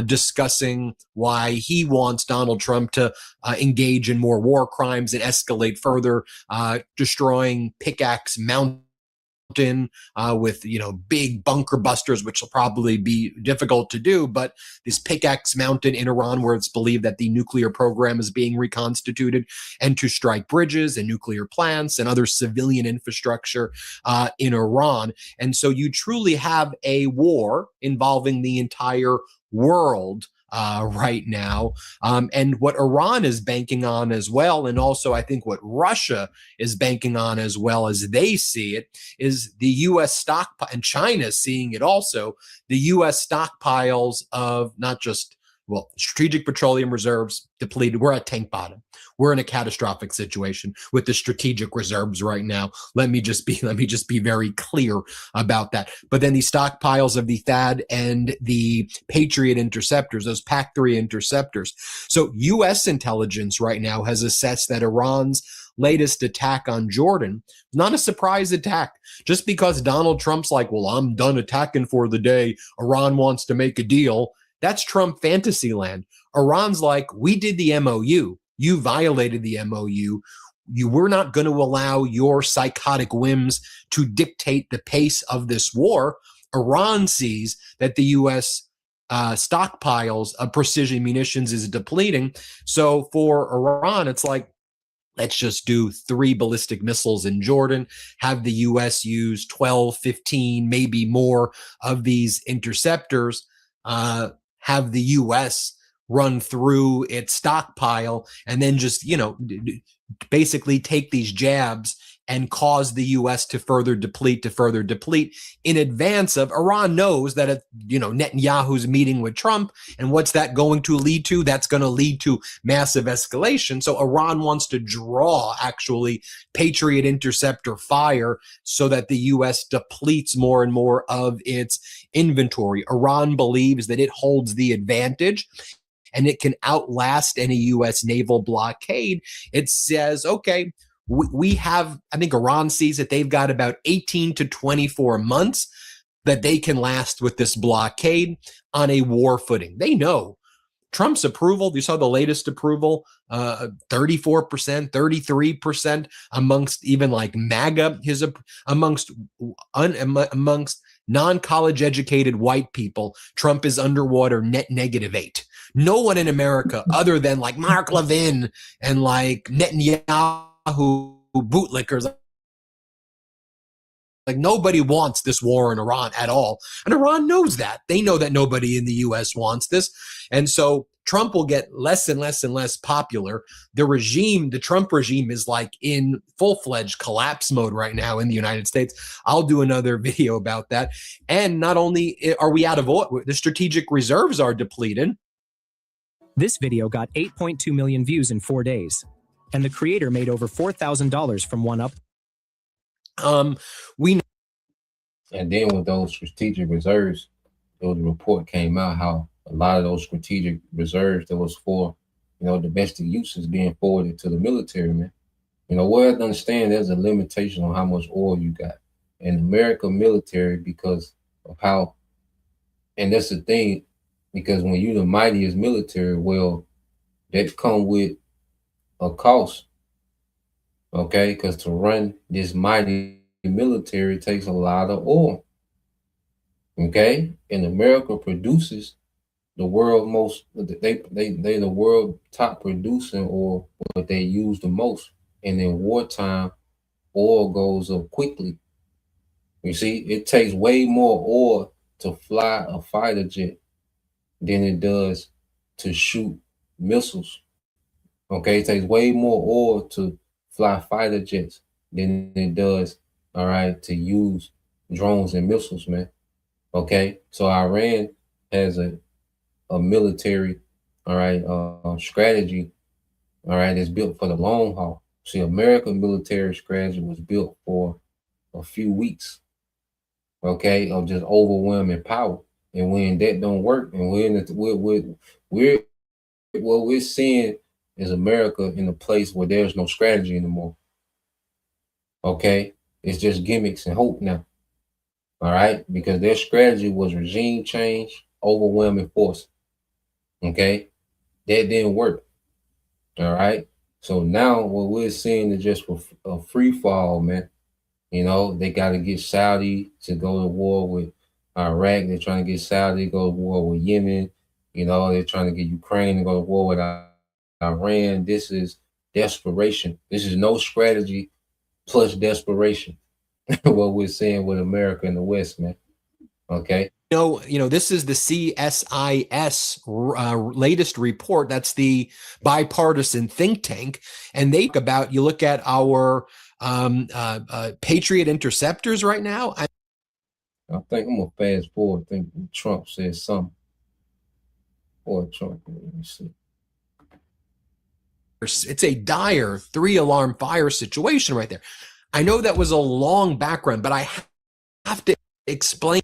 discussing why he wants Donald Trump to engage in more war crimes and escalate further, destroying Pickaxe Mountain with big bunker busters, which will probably be difficult to do. But this Pickaxe Mountain in Iran, where it's believed that the nuclear program is being reconstituted, and to strike bridges and nuclear plants and other civilian infrastructure in Iran. And so you truly have a war involving the entire world right now. And what Iran is banking on as well, and also I think what Russia is banking on as well as they see it, is the U.S. stockpile, and China is seeing it also, the U.S. stockpiles of not just, strategic petroleum reserves depleted. We're at tank bottom. We're in a catastrophic situation with the strategic reserves right now. Let me just be very clear about that. But then the stockpiles of the THAAD and the Patriot interceptors, those PAC-3 interceptors. So U.S. intelligence right now has assessed that Iran's latest attack on Jordan, not a surprise attack. Just because Donald Trump's like, well, I'm done attacking for the day, Iran wants to make a deal. That's Trump fantasy land. Iran's like, we did the MOU. You violated the MOU. You were not going to allow your psychotic whims to dictate the pace of this war. Iran sees that the U.S. Stockpiles of precision munitions is depleting. So for Iran, it's like, let's just do 3 ballistic missiles in Jordan, have the U.S. use 12, 15, maybe more of these interceptors, have the U.S. run through its stockpile, and then just, basically take these jabs and cause the U.S. to further deplete in advance of Iran knows that, Netanyahu's meeting with Trump. And what's that going to lead to? That's going to lead to massive escalation. So Iran wants to draw actually Patriot interceptor fire so that the U.S. depletes more and more of its inventory. Iran believes that it holds the advantage and it can outlast any U.S. naval blockade. It says, okay, we have, I think Iran sees that they've got about 18 to 24 months that they can last with this blockade on a war footing. They know Trump's approval, you saw the latest approval, 34%, 33% amongst even like MAGA, amongst non-college educated white people. Trump is underwater net -8. No one in America other than like Mark Levin and like Netanyahu bootlickers, like nobody wants this war in Iran at all. And Iran knows that. They know that nobody in the U.S. wants this. And so Trump will get less and less and less popular. The Trump regime is like in full-fledged collapse mode right now in the United States. I'll do another video about that. And not only are we out of oil, the strategic reserves are depleted. This video got 8.2 million views in 4 days, and the creator made over $4,000 from one up. And then with those strategic reserves, the report came out how a lot of those strategic reserves that was for, domestic use is being forwarded to the military, man. We have to understand there's a limitation on how much oil you got in America military because of how, and that's the thing, because when you're the mightiest military, well, that come with a cost, okay? Because to run this mighty military takes a lot of oil, okay? And America produces the world most, they the world top producing oil, but they use the most. And in wartime, oil goes up quickly. You see, it takes way more oil to fly a fighter jet than it does to shoot missiles. Okay, it takes way more oil to fly fighter jets than it does, all right, to use drones and missiles, man. Okay, so Iran has a military, all right, strategy, all right, that's built for the long haul. See, American military strategy was built for a few weeks, okay, of just overwhelming power. And when that don't work, and what we're seeing is America in a place where there's no strategy anymore. Okay, it's just gimmicks and hope now. All right, because their strategy was regime change, overwhelming force. Okay, that didn't work. All right, so now what we're seeing is just a free fall, man. You know, they got to get Saudi to go to war with Iraq. They're trying to get Saudi to go to war with Yemen. You know, they're trying to get Ukraine to go to war with Iran. This is desperation. This is no strategy plus desperation. What we're seeing with America and the West, man. Okay. This is the CSIS latest report. That's the bipartisan think tank. And they about, you look at our Patriot interceptors right now. I think I'm going to fast forward. I think Trump says something. Or Trump, let me see. It's a dire 3-alarm fire situation right there. I know that was a long background, but I have to explain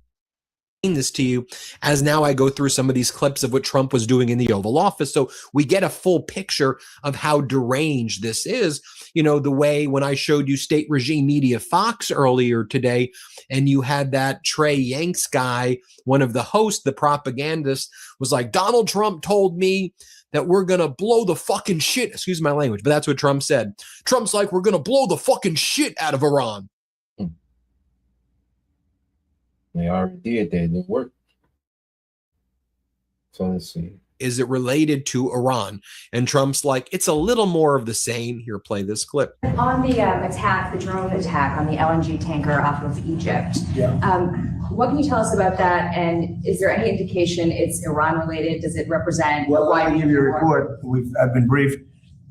this to you as now I go through some of these clips of what Trump was doing in the Oval Office, so we get a full picture of how deranged this is. You know, the way when I showed you State Regime Media Fox earlier today, and you had that Trey Yanks guy, one of the hosts, the propagandist, was like, Donald Trump told me that we're going to blow the fucking shit, excuse my language, but that's what Trump said. Trump's like, we're going to blow the fucking shit out of Iran. They already did that. It didn't work. So let's see. Is it related to Iran? And Trump's like, it's a little more of the same. Here, play this clip. On the attack, the drone attack on the LNG tanker off of Egypt. Yeah. What can you tell us about that? And is there any indication it's Iran related? Does it represent? Well, I can give you a report. I've been briefed.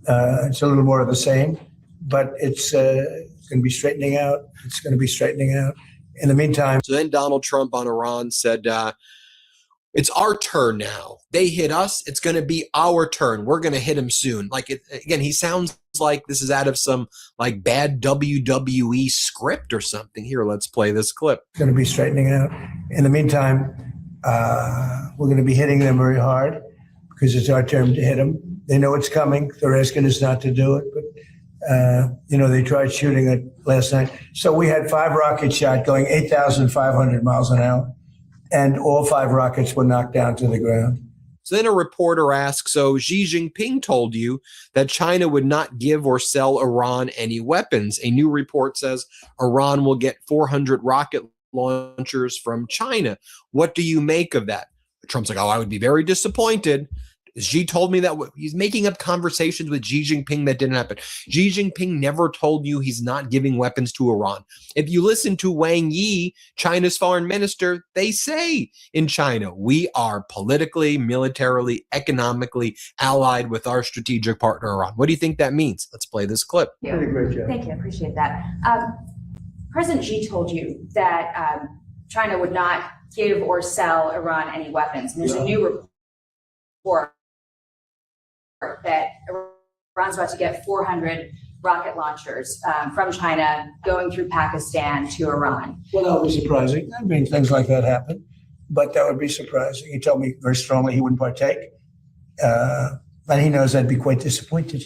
It's a little more of the same, but it's going to be straightening out. It's going to be straightening out. In the meantime. So then Donald Trump on Iran said, it's our turn now. They hit us. It's going to be our turn. We're going to hit him soon. Like, again, he sounds like this is out of some like bad WWE script or something. Here, let's play this clip. It's going to be straightening out. In the meantime, we're going to be hitting them very hard because it's our turn to hit them. They know it's coming. They're asking us not to do it, but they tried shooting it last night. So we had 5 rockets shot going 8,500 miles an hour, and all 5 rockets were knocked down to the ground. So then a reporter asks, so Xi Jinping told you that China would not give or sell Iran any weapons. A new report says Iran will get 400 rocket launchers from China. What do you make of that? Trump's like, I would be very disappointed. Xi told me that he's making up conversations with Xi Jinping that didn't happen. Xi Jinping never told you he's not giving weapons to Iran. If you listen to Wang Yi, China's foreign minister, they say in China, we are politically, militarily, economically allied with our strategic partner, Iran. What do you think that means? Let's play this clip. Thank you. I appreciate that. President Xi told you that China would not give or sell Iran any weapons. And there's a new report that Iran's about to get 400 rocket launchers from China going through Pakistan to Iran. Well, that would be surprising. I mean, things like that happen, but that would be surprising. He told me very strongly he wouldn't partake, and he knows I'd be quite disappointed.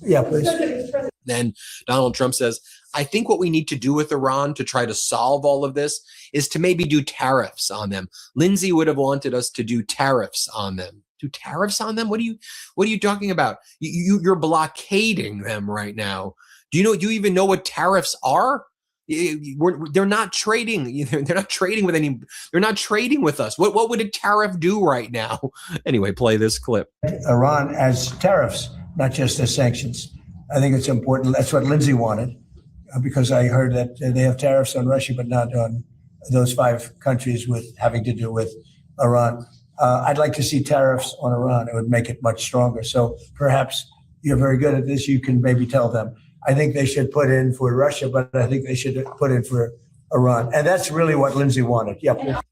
Yeah, please. Then Donald Trump says, I think what we need to do with Iran to try to solve all of this is to maybe do tariffs on them. Lindsay would have wanted us to do tariffs on them. Do tariffs on them? What are you talking about? You're blockading them right now. Do you even know what tariffs are? They're not trading. They're not trading with any. They're not trading with us. What would a tariff do right now? Anyway, play this clip. Iran as tariffs, not just as sanctions. I think it's important. That's what Lindsay wanted. because I heard that they have tariffs on Russia, but not on those 5 countries with having to do with Iran. I'd like to see tariffs on Iran. It would make it much stronger. So perhaps you're very good at this. You can maybe tell them. I think they should put in for Russia, but I think they should put in for Iran. And that's really what Lindsay wanted. Yep.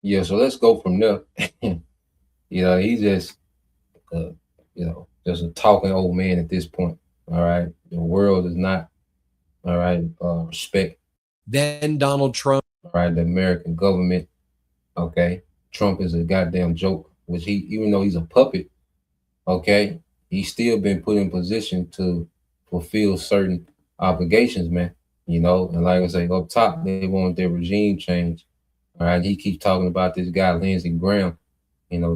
Yeah, so let's go from there. He's just, just a talking old man at this point. All right. The world is not, all right, respect. Then Donald Trump. All right, the American government. Okay. Trump is a goddamn joke, which even though he's a puppet, okay, he's still been put in position to fulfill certain obligations, man. And like I say, up top, they want their regime change. All right, he keeps talking about this guy, Lindsey Graham.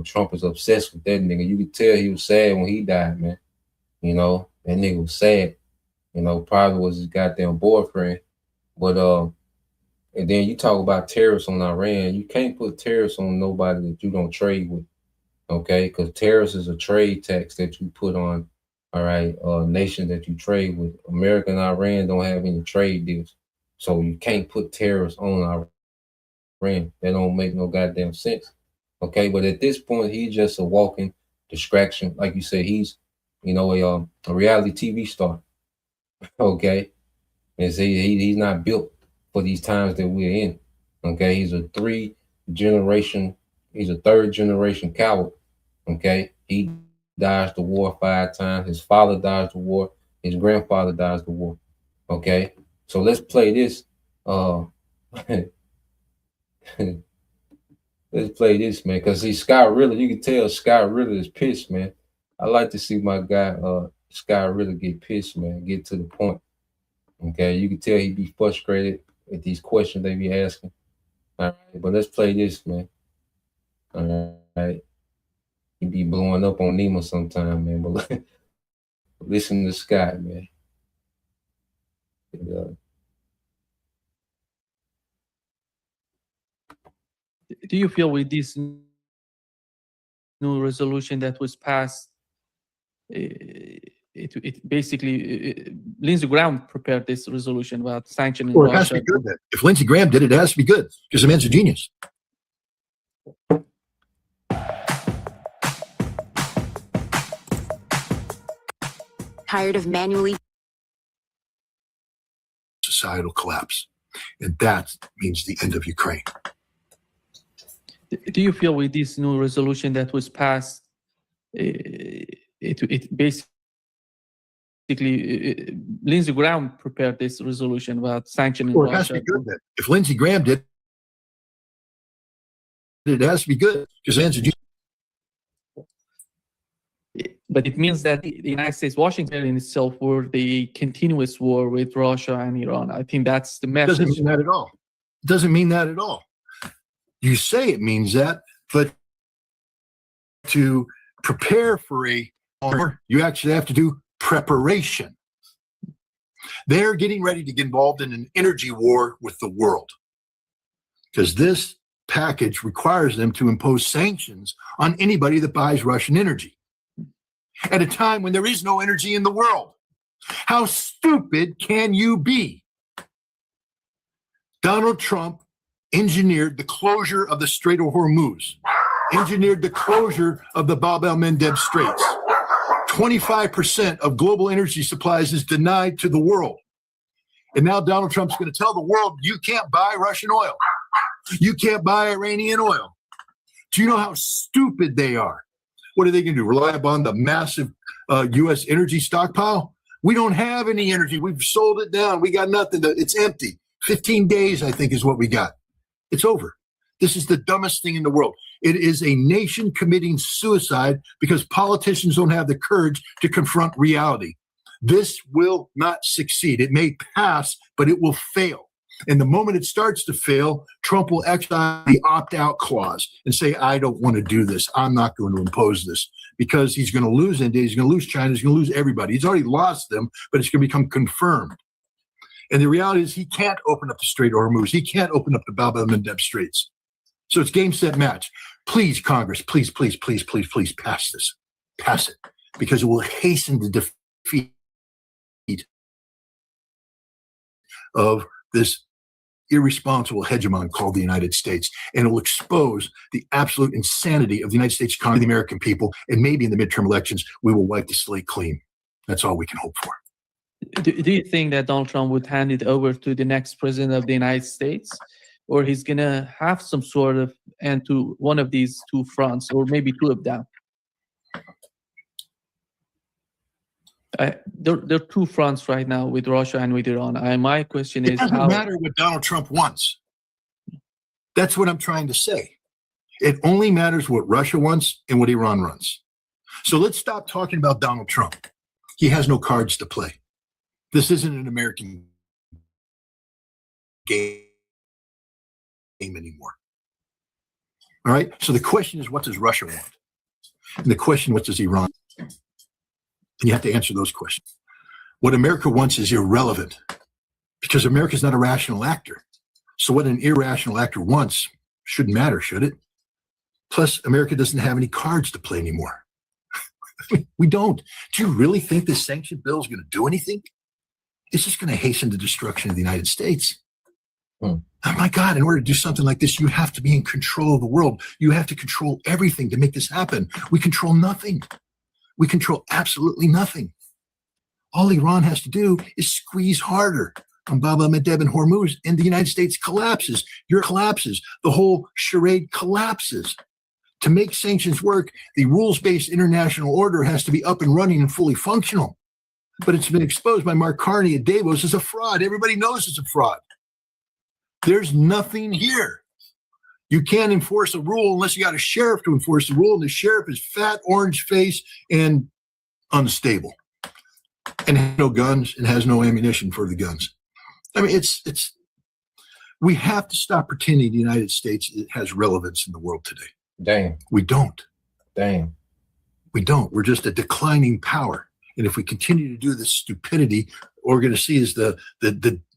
Trump is obsessed with that nigga. You could tell he was sad when he died, man. That nigga was sad. Probably was his goddamn boyfriend. But and then you talk about tariffs on Iran. You can't put tariffs on nobody that you don't trade with, okay? Because tariffs is a trade tax that you put on, all right, nations that you trade with. America and Iran don't have any trade deals, so you can't put tariffs on Iran. That don't make no goddamn sense, okay? But at this point, he's just a walking distraction. Like you said, he's, a reality TV star, okay? And he's not built for these times that we're in. Okay, he's a third generation coward. Okay, he dodged the war 5 times. His father dodged the war. His grandfather dodged the war. Okay, so let's play this. Let's play this, man. Cause see, Scott Ritter, you can tell Scott Ritter is pissed, man. I like to see my guy Scott Ritter get pissed, man. Get to the point. Okay, you can tell he be frustrated with these questions they be asking. All right, but let's play this, man. All right. He be blowing up on Nima sometime, man. But listen to Scott, man. Do you feel with this new resolution that was passed, it basically Lindsey Graham prepared this resolution about sanctioning Well, it has Russia? to be good then. If Lindsey Graham did it, it has to be good because the man's a genius. Tired of manually Societal collapse. And that means the end of Ukraine. Do you feel with this new resolution that was passed, it basically Lindsey Graham prepared this resolution about sanctioning Well, it has to Russia? be good then. If Lindsey Graham did it, has to be good because the man's a genius. But it means that the United States, Washington in itself, were the continuous war with Russia and Iran. I think that's the message. Doesn't mean that at all. It doesn't mean that at all. You say it means that, but to prepare for a war, you actually have to do preparation. They're getting ready to get involved in an energy war with the world because this package requires them to impose sanctions on anybody that buys Russian energy at a time when there is no energy in the world. How stupid can you be? Donald Trump engineered the closure of the Strait of Hormuz, engineered the closure of the Bab el-Mandeb Straits. 25% of global energy supplies is denied to the world. And now Donald Trump's going to tell the world, you can't buy Russian oil. You can't buy Iranian oil. Do you know how stupid they are? What are they going to do? Rely upon the massive U.S. energy stockpile? We don't have any energy. We've sold it down. We got nothing. It's empty. 15 days, I think, is what we got. It's over. This is the dumbest thing in the world. It is a nation committing suicide because politicians don't have the courage to confront reality. This will not succeed. It may pass, but it will fail. And the moment it starts to fail, Trump will exercise the opt-out clause and say, I don't want to do this. I'm not going to impose this because he's going to lose India. He's going to lose China. He's going to lose everybody. He's already lost them, but it's going to become confirmed. And the reality is he can't open up the Strait of Hormuz. He can't open up the Bab el-Mandeb Straits. So it's game, set, match. Please, Congress, please, please, please, please, please pass this. Pass it because it will hasten the defeat of this irresponsible hegemon called the United States. And it will expose the absolute insanity of the United States economy, the American people, and maybe in the midterm elections, we will wipe the slate clean. That's all we can hope for. Do you think that Donald Trump would hand it over to the next president of the United States? Or he's going to have some sort of end to one of these two fronts, or maybe two of them? There are two fronts right now with Russia and with Iran. My question is, it doesn't matter what Donald Trump wants. That's what I'm trying to say. It only matters what Russia wants and what Iran wants. So let's stop talking about Donald Trump. He has no cards to play. This isn't an American game anymore. All right. So the question is, what does Russia want? And the question, what does Iran? And you have to answer those questions. What America wants is irrelevant because America is not a rational actor. So what an irrational actor wants shouldn't matter, should it? Plus, America doesn't have any cards to play anymore. We don't. Do you really think this sanction bill is going to do anything? It's just going to hasten the destruction of the United States. Oh my God, in order to do something like this, you have to be in control of the world. You have to control everything to make this happen. We control nothing. We control absolutely nothing. All Iran has to do is squeeze harder on Bab el-Mandeb and Hormuz, and the United States collapses. Europe collapses. The whole charade collapses. To make sanctions work, the rules-based international order has to be up and running and fully functional. But it's been exposed by Mark Carney at Davos as a fraud. Everybody knows it's a fraud. There's nothing here. You can't enforce a rule unless you got a sheriff to enforce the rule, and the sheriff is fat, orange-faced, and unstable, and has no guns and has no ammunition for the guns. I mean, we have to stop pretending the United States has relevance in the world today. Damn. We don't. Damn. We don't. We're just a declining power. And if we continue to do this stupidity, what we're going to see is the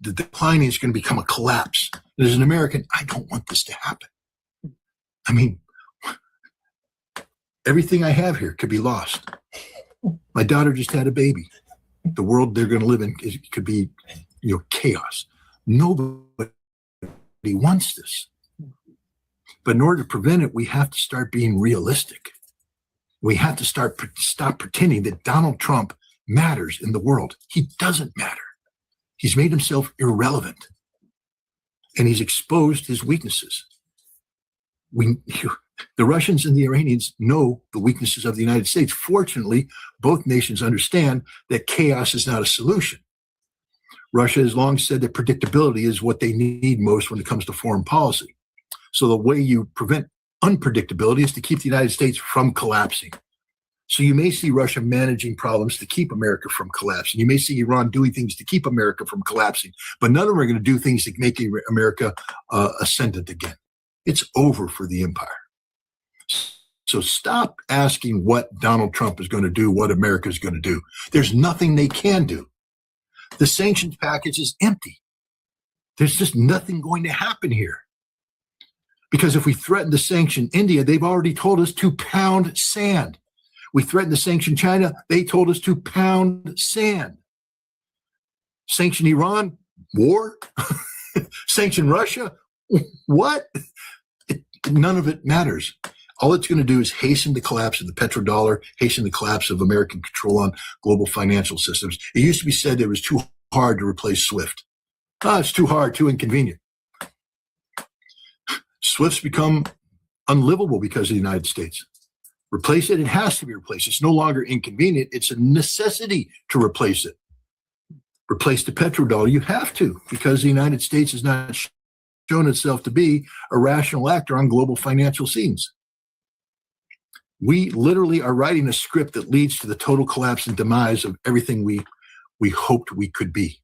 declining is going to become a collapse. And as an American, I don't want this to happen. I mean, everything I have here could be lost. My daughter just had a baby. The world they're going to live in could be, chaos. Nobody wants this. But in order to prevent it, we have to start being realistic. We have to stop pretending that Donald Trump matters in the world. He doesn't matter. He's made himself irrelevant, and he's exposed his weaknesses. The Russians and the Iranians know the weaknesses of the United States. Fortunately, both nations understand that chaos is not a solution. Russia has long said that predictability is what they need most when it comes to foreign policy. So the way you prevent unpredictability is to keep the United States from collapsing. So you may see Russia managing problems to keep America from collapsing. You may see Iran doing things to keep America from collapsing, but none of them are going to do things to make America ascendant again. It's over for the empire. So stop asking what Donald Trump is going to do, what America is going to do. There's nothing they can do. The sanctions package is empty. There's just nothing going to happen here. Because if we threaten to sanction India, they've already told us to pound sand. We threatened to sanction China, they told us to pound sand. Sanction Iran, war. Sanction Russia, what? None of it matters. All it's going to do is hasten the collapse of the petrodollar, hasten the collapse of American control on global financial systems. It used to be said it was too hard to replace SWIFT. It's too hard, too inconvenient. SWIFT's become unlivable because of the United States. Replace it, it has to be replaced. It's no longer inconvenient. It's a necessity to replace it. Replace the petrodollar, you have to, because the United States has not shown itself to be a rational actor on global financial scenes. We literally are writing a script that leads to the total collapse and demise of everything we hoped we could be.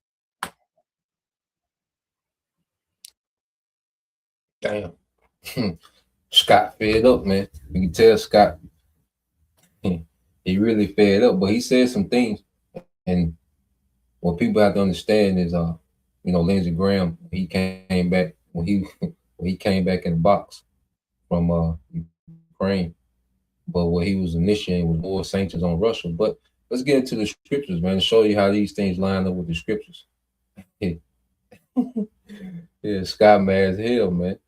Damn. Scott fed up, man. You can tell Scott, he really fed up, but he said some things. And what people have to understand is, Lindsey Graham, he came back when he came back in the box from Ukraine. But what he was initiating was more sanctions on Russia. But let's get into the scriptures, man, and show you how these things line up with the scriptures. Yeah, Scott mad as hell, man.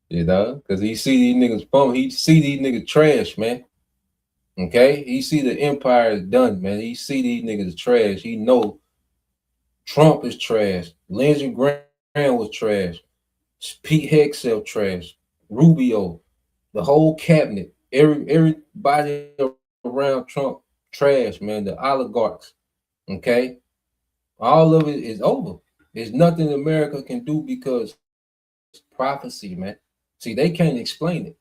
You know, because he see these niggas phone, he see these niggas trash, man. Okay, he see the empire is done, man. He see these niggas trash. He know Trump is trash. Lindsey Graham was trash. Pete Hegseth trash. Rubio, the whole cabinet, everybody around Trump trash, man. The oligarchs, okay, all of it is over. There's nothing America can do because it's prophecy, man. See, they can't explain it.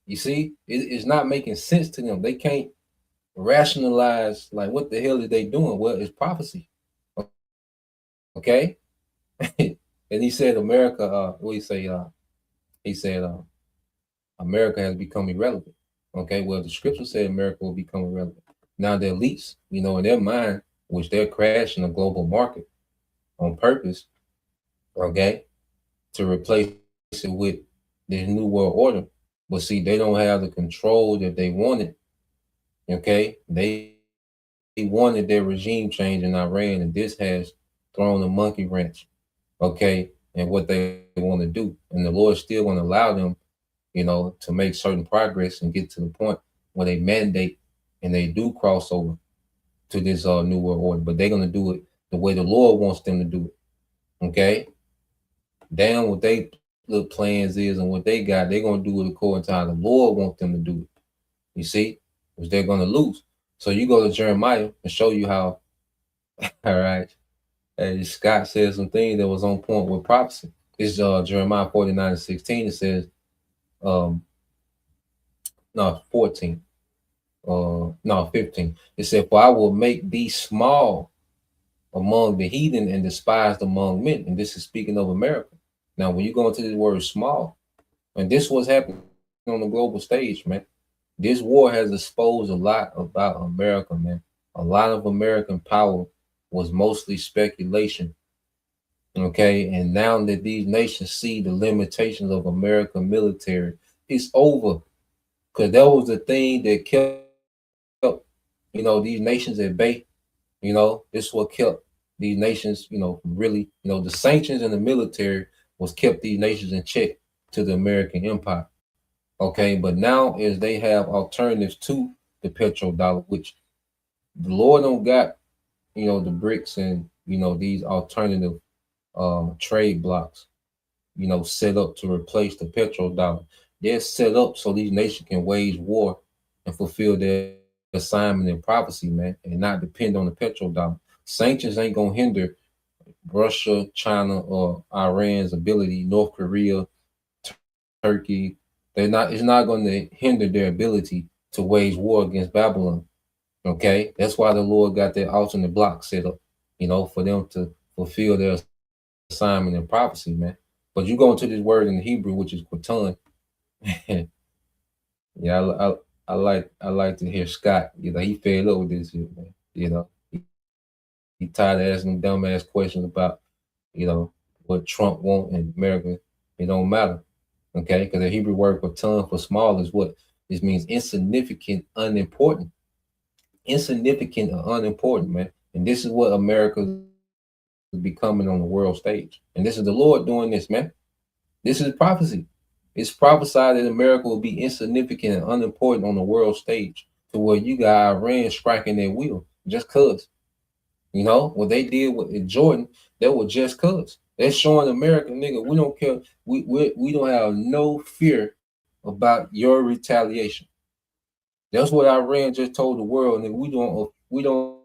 You see, it's not making sense to them. They can't rationalize like what the hell are they doing? Well, it's prophecy. Okay. And he said America, what he say? He said America has become irrelevant. Okay, well, the scripture said America will become irrelevant. Now the elites, you know, in their mind, which they're crashing the global market on purpose, okay, to replace it with this new world order. But see, they don't have the control that they wanted. Okay, they wanted their regime change in Iran, and this has thrown a monkey wrench, okay, and what they want to do. And the Lord still want to allow them, you know, to make certain progress and get to the point where they mandate and they do cross over to this new world order. But they're gonna do it the way the Lord wants them to do it. Okay, damn what they little plans is and what they got, they're gonna do it according to how the Lord wants them to do it. You see, because they're gonna lose. So you go to Jeremiah and show you how. All right. Hey, Scott said some things that was on point with prophecy. It's Jeremiah 49:16. It says, no, 14. No, 15. It said, for I will make thee small among the heathen and despised among men. And this is speaking of America. Now, when you go into this word small, and this was happening on the global stage, man. This war has exposed a lot about America, man. A lot of American power was mostly speculation. Okay, and now that these nations see the limitations of American military, it's over. Because that was the thing that kept, you know, these nations at bay. You know, this is what kept these nations, you know, really, you know, the sanctions in the military was kept these nations in check to the American empire. Okay, but now as they have alternatives to the petrodollar, which the Lord don't got, you know, the BRICS and, you know, these alternative trade blocks, you know, set up to replace the petrodollar. They're set up so these nations can wage war and fulfill their assignment and prophecy, man, and not depend on the petrodollar. Sanctions ain't gonna hinder Russia, China, or Iran's ability, North Korea, Turkey. It's not going to hinder their ability to wage war against Babylon. Okay, that's why the Lord got their alternate block set up, you know, for them to fulfill their assignment and prophecy, man. But you go into this word in the Hebrew, which is Quatan. Yeah, I like to hear Scott. You know, he fed up with this shit, man. You know, he tired of asking dumbass questions about, you know, what Trump want in America. It don't matter. Okay, because the Hebrew word for ton for small is what? This means insignificant, unimportant. Insignificant or unimportant, man. And this is what America is becoming on the world stage. And this is the Lord doing this, man. This is prophecy. It's prophesied that America will be insignificant and unimportant on the world stage to where you got Iran striking their wheel just cause. You know, what they did with Jordan, that was just cause. They're showing America, nigga, we don't care. We don't have no fear about your retaliation. That's what Iran just told the world, nigga. We don't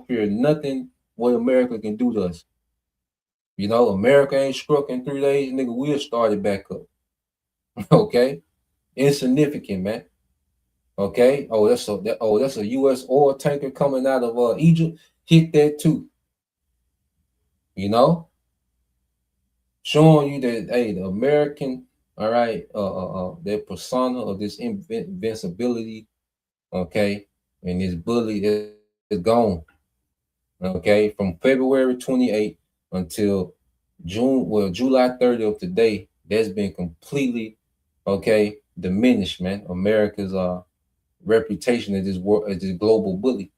fear nothing what America can do to us. You know, America ain't struck in 3 days, nigga. We'll start it back up. Okay, insignificant, man. Okay. That's a U.S. oil tanker coming out of Egypt. Hit that too. You know. Showing you that, hey, the American, all right, their persona of this invincibility, okay, and this bully is gone, okay, from February 28th until July 30th of today, that's been completely, okay, diminished, man. America's reputation as this global bully,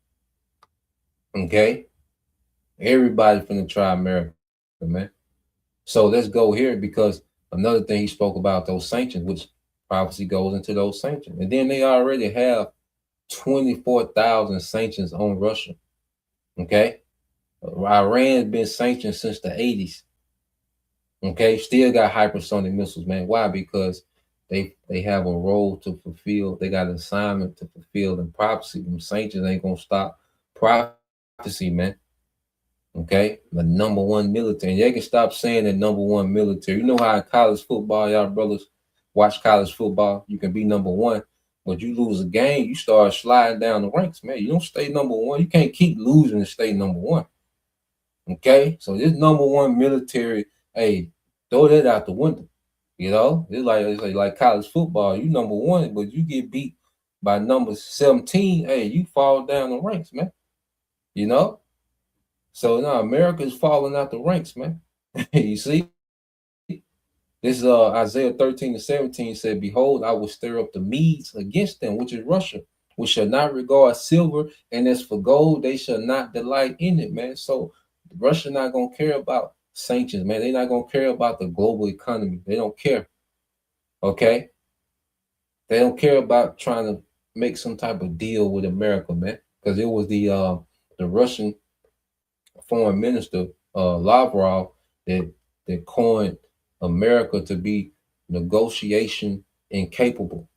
okay. Everybody finna try America, man. So let's go here, because another thing he spoke about, those sanctions, which prophecy goes into those sanctions. And then they already have 24,000 sanctions on Russia. Okay. Iran's been sanctioned since the 80s. Okay. Still got hypersonic missiles, man. Why? Because they have a role to fulfill. They got an assignment to fulfill, and prophecy. Them sanctions ain't gonna stop prophecy, man. Okay, the #1 military. And they can stop saying the #1 military. You know how in college football, y'all brothers watch college football, you can be #1, but you lose a game, you start sliding down the ranks, man. You don't stay #1. You can't keep losing and stay #1. Okay, so this #1 military, hey, throw that out the window. You know, it's like college football. You #1, but you get beat by number 17. Hey, you fall down the ranks, man. You know. So now America is falling out the ranks, man. You see? This is Isaiah 13:17 said, "Behold, I will stir up the Medes against them," which is Russia, "which shall not regard silver, and as for gold, they shall not delight in it," man. So Russia not gonna care about sanctions, man. They're not gonna care about the global economy. They don't care. Okay? They don't care about trying to make some type of deal with America, man. Because it was the Russian foreign minister Lavrov that coined America to be negotiation incapable.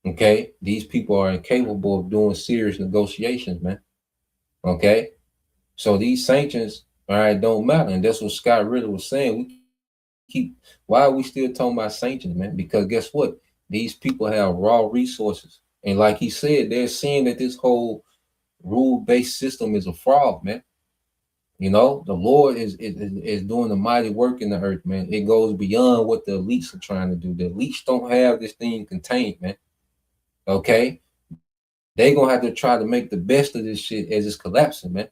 Okay, these people are incapable of doing serious negotiations, man. Okay, so these sanctions, all right, don't matter, and that's what Scott Ritter was saying. Why are we still talking about sanctions, man? Because guess what? These people have raw resources, and like he said, they're seeing that this whole rule-based system is a fraud, man. You know, the Lord is doing a mighty work in the earth, man. It goes beyond what the elites are trying to do. The elites don't have this thing contained, man. Okay? They're going to have to try to make the best of this shit as it's collapsing, man.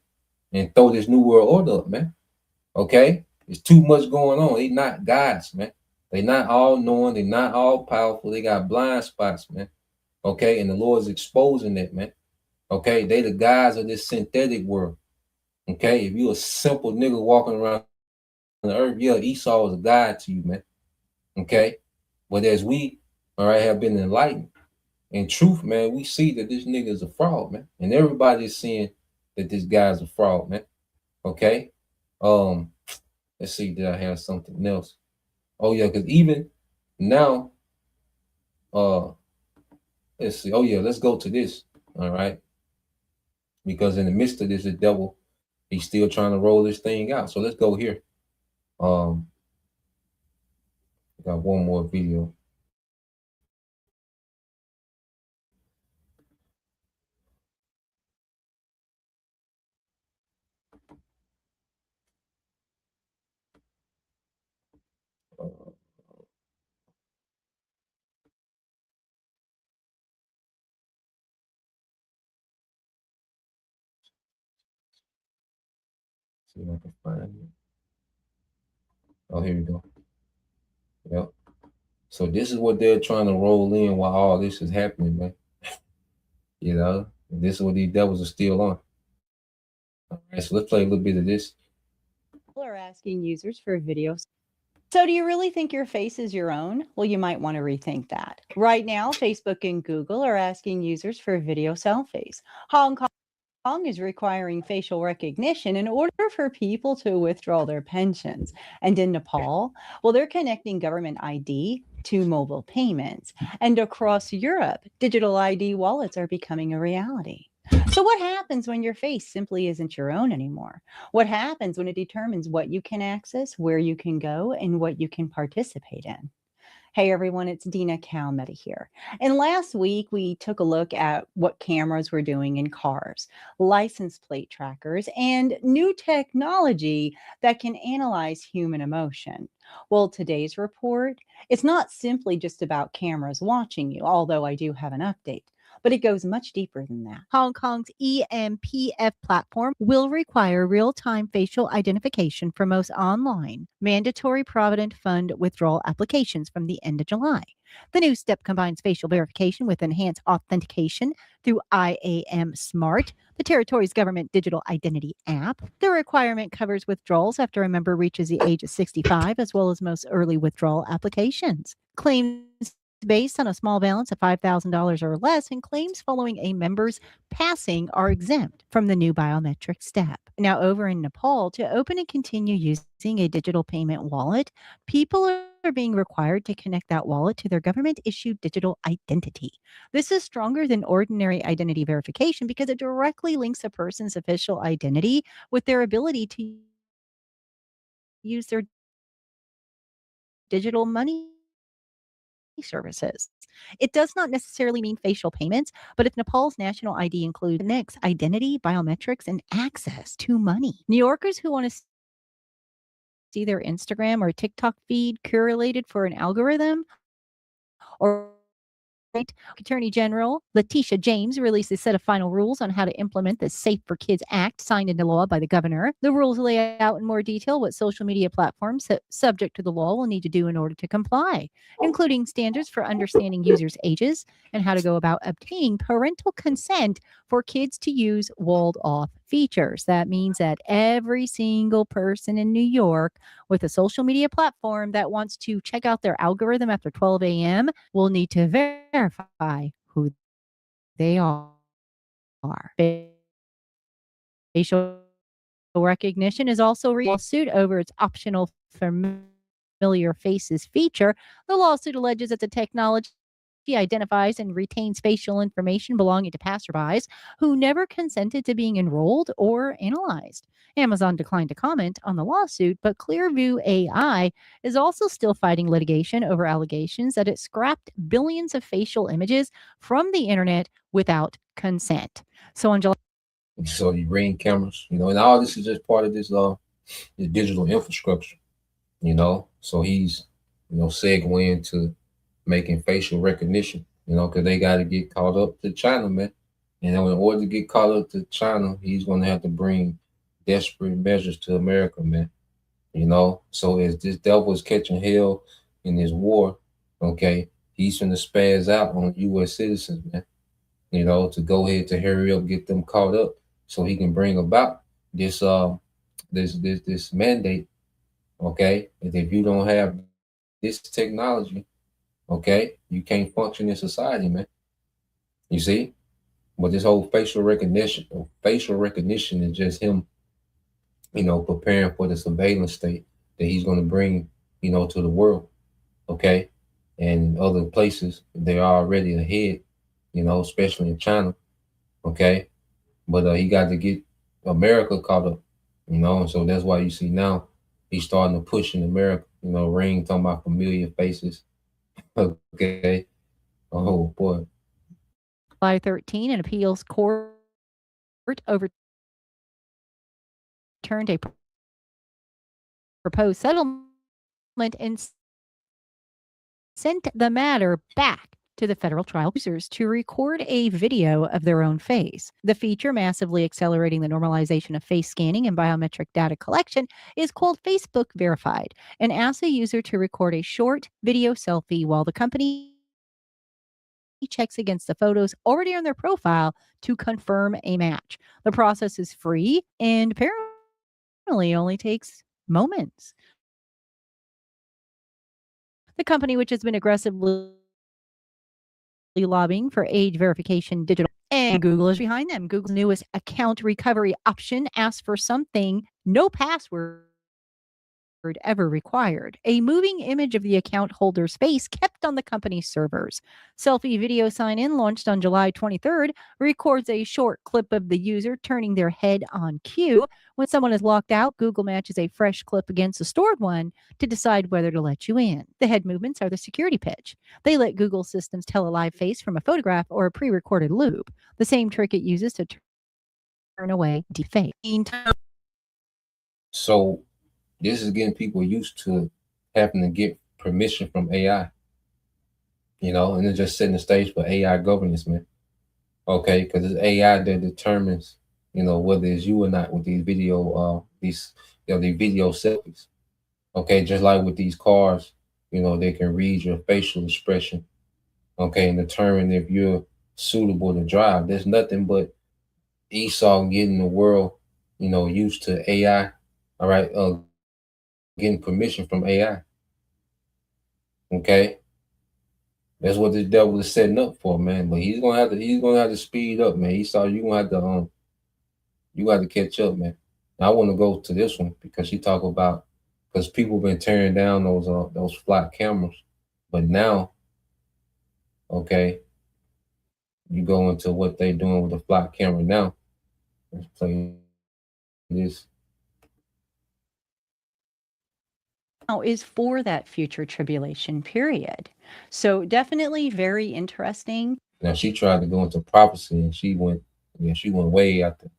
And throw this new world order up, man. Okay? There's too much going on. They're not gods, man. They're not all knowing. They're not all powerful. They got blind spots, man. Okay? And the Lord's exposing that, man. Okay? They the gods of this synthetic world. Okay, if you a simple nigga walking around the earth, yeah, Esau is a god to you, man. Okay, but as we, all right, have been enlightened in truth, man, we see that this nigga is a fraud, man, and everybody's seeing that this guy's a fraud, man. Okay, let's see, did I have something else? Oh yeah, because even now, let's see. Oh yeah, let's go to this. All right, because in the midst of this, the devil, he's still trying to roll this thing out. So let's go here. Got one more video. See if I can find it. Oh, here we go. Yep. So this is what they're trying to roll in while all this is happening, man. You know, this is what these devils are still on. All right, so let's play a little bit of this. People are asking users for videos. So do you really think your face is your own? Well, you might want to rethink that. Right now, Facebook and Google are asking users for video selfies. Hong Kong is requiring facial recognition in order for people to withdraw their pensions. And in Nepal, well, they're connecting government ID to mobile payments. And across Europe, digital ID wallets are becoming a reality. So what happens when your face simply isn't your own anymore? What happens when it determines what you can access, where you can go, and what you can participate in? Hey everyone, it's Dina Calmetta here. And last week we took a look at what cameras were doing in cars, license plate trackers, and new technology that can analyze human emotion. Well, today's report, it's not simply just about cameras watching you, although I do have an update. but it goes much deeper than that. Hong Kong's EMPF platform will require real-time facial identification for most online mandatory Provident Fund withdrawal applications from the end of July. The new step combines facial verification with enhanced authentication through IAM Smart, the territory's government digital identity app. The requirement covers withdrawals after a member reaches the age of 65, as well as most early withdrawal applications. Claims based on a small balance of $5,000 or less and claims following a member's passing are exempt from the new biometric step. Now, over in Nepal, to open and continue using a digital payment wallet, people are being required to connect that wallet to their government-issued digital identity. This is stronger than ordinary identity verification because it directly links a person's official identity with their ability to use their digital money services. It does not necessarily mean facial payments, but if Nepal's national ID includes NIC's identity, biometrics, and access to money. New Yorkers who want to see their Instagram or TikTok feed curated for an algorithm or Attorney General Letitia James released a set of final rules on how to implement the Safe for Kids Act signed into law by the governor. The rules lay out in more detail what social media platforms subject to the law will need to do in order to comply, including standards for understanding users' ages and how to go about obtaining parental consent for kids to use walled-off features. That means that every single person in New York with a social media platform that wants to check out their algorithm after 12 a.m. will need to verify who they are. Facial recognition is also a lawsuit over its optional familiar faces feature. The lawsuit alleges that the technology identifies and retains facial information belonging to passerbys who never consented to being enrolled or analyzed. Amazon declined to comment on the lawsuit, but Clearview AI is also still fighting litigation over allegations that it scrapped billions of facial images from the internet without consent. So on July, so the Ring cameras, and all this is just part of this the digital infrastructure, So he's, segueing to making facial recognition, because they got to get caught up to China, man. In order to get caught up to China, he's going to have to bring desperate measures to America, man. So as this devil is catching hell in this war, okay, he's going to spaz out on U.S. citizens, man. To go ahead to hurry up, get them caught up, so he can bring about this this mandate, okay. And if you don't have this technology, okay, you can't function in society, man. You see? But this whole facial recognition is just him, preparing for the surveillance state that he's going to bring, to the world, okay? And other places, they're already ahead, especially in China, okay? But he got to get America caught up, and so that's why you see now he's starting to push in America, Ring talking about familiar faces. Okay. Oh boy. July 13, an appeals court overturned a proposed settlement and sent the matter back to the federal trial users to record a video of their own face. The feature, massively accelerating the normalization of face scanning and biometric data collection, is called Facebook Verified and asks a user to record a short video selfie while the company checks against the photos already on their profile to confirm a match. The process is free and apparently only takes moments. The company, which has been aggressively lobbying for age verification digital, and Google is behind them. Google's newest account recovery option asks for something no password ever required: a moving image of the account holder's face kept on the company's servers. Selfie Video Sign-In, launched on July 23rd, records a short clip of the user turning their head on cue. When someone is locked out, Google matches a fresh clip against a stored one to decide whether to let you in. The head movements are the security pitch. They let Google systems tell a live face from a photograph or a pre-recorded loop, the same trick it uses to turn away deepfake. So this is getting people used to having to get permission from AI, and it's just setting the stage for AI governance, man. Okay, because it's AI that determines, whether it's you or not with these these video selfies. Okay, just like with these cars, they can read your facial expression. Okay, and determine if you're suitable to drive. There's nothing but Esau getting the world, used to AI. All right, getting permission from AI. Okay, that's what the devil is setting up for, man. But he's gonna have to speed up, man. Esau, you got to catch up, man. Now, I want to go to this one because she talk about because people been tearing down those flat cameras, but now, okay, you go into what they doing with the flat camera now. Let's play this. Now is for that future tribulation period. So definitely very interesting. Now she tried to go into prophecy and she went way out there,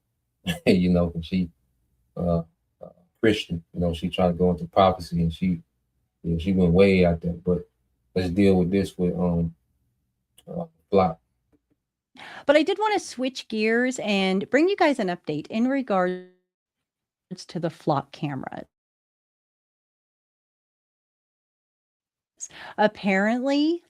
and she uh Christian, she tried to go into prophecy and she went way out there. But let's deal with this with Flock. But I did want to switch gears and bring you guys an update in regards to the flock camera. Apparently,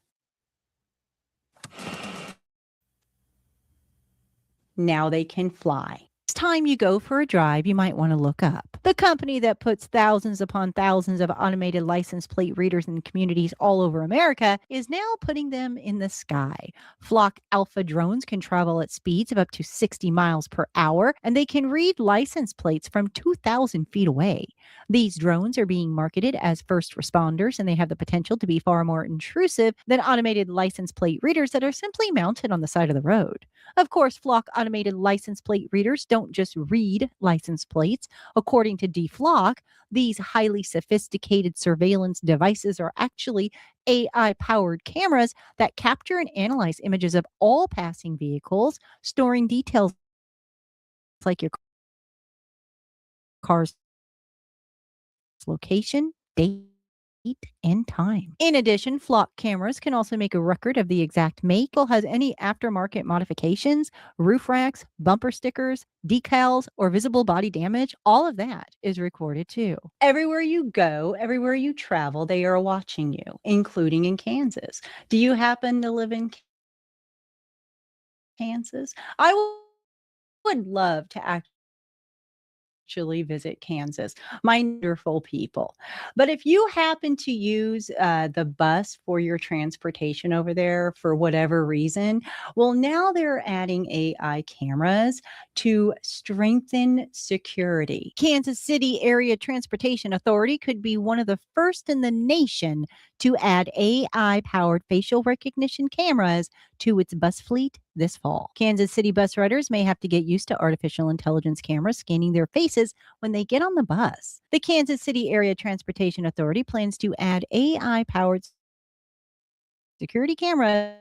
now they can fly. Next time you go for a drive, you might want to look up. The company that puts thousands upon thousands of automated license plate readers in communities all over America is now putting them in the sky. Flock Alpha drones can travel at speeds of up to 60 miles per hour, and they can read license plates from 2,000 feet away. These drones are being marketed as first responders, and they have the potential to be far more intrusive than automated license plate readers that are simply mounted on the side of the road. Of course, Flock automated license plate readers don't just read license plates. According to DFlock, these highly sophisticated surveillance devices are actually AI-powered cameras that capture and analyze images of all passing vehicles, storing details like your car's location, date, and time. In addition, Flock cameras can also make a record of the exact make, has any aftermarket modifications, roof racks, bumper stickers, decals, or visible body damage. All of that is recorded too. Everywhere you go, everywhere you travel, they are watching you, including in Kansas. Do you happen to live in Kansas? I would love to actually visit Kansas. My wonderful people. But if you happen to use the bus for your transportation over there for whatever reason, well, now they're adding AI cameras to strengthen security. Kansas City Area Transportation Authority could be one of the first in the nation to add AI-powered facial recognition cameras to its bus fleet this fall. Kansas City bus riders may have to get used to artificial intelligence cameras scanning their faces when they get on the bus. The Kansas City Area Transportation Authority plans to add AI-powered security cameras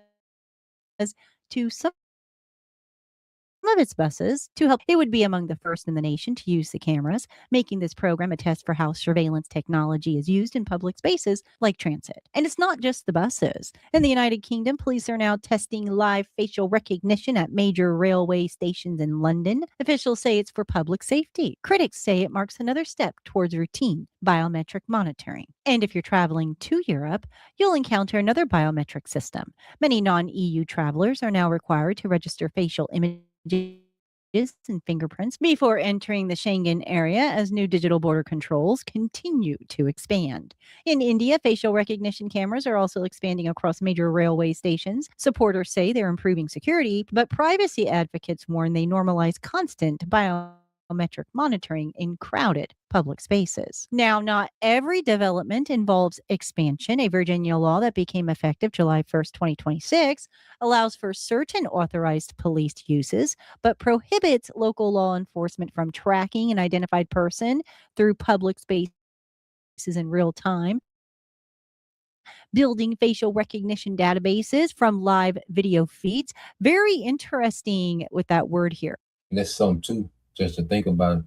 to some of its buses to help. It would be among the first in the nation to use the cameras, making this program a test for how surveillance technology is used in public spaces like transit. And it's not just the buses. In the United Kingdom, police are now testing live facial recognition at major railway stations in London. Officials say it's for public safety. Critics say it marks another step towards routine biometric monitoring. And if you're traveling to Europe, you'll encounter another biometric system. Many non-EU travelers are now required to register facial images and fingerprints before entering the Schengen area as new digital border controls continue to expand. In India, facial recognition cameras are also expanding across major railway stations. Supporters say they're improving security, but privacy advocates warn they normalize constant biometric monitoring in crowded public spaces. Now, not every development involves expansion. A Virginia law that became effective July 1st, 2026, allows for certain authorized police uses, but prohibits local law enforcement from tracking an identified person through public spaces in real time, building facial recognition databases from live video feeds. Very interesting with that word here. And that's something too, just to think about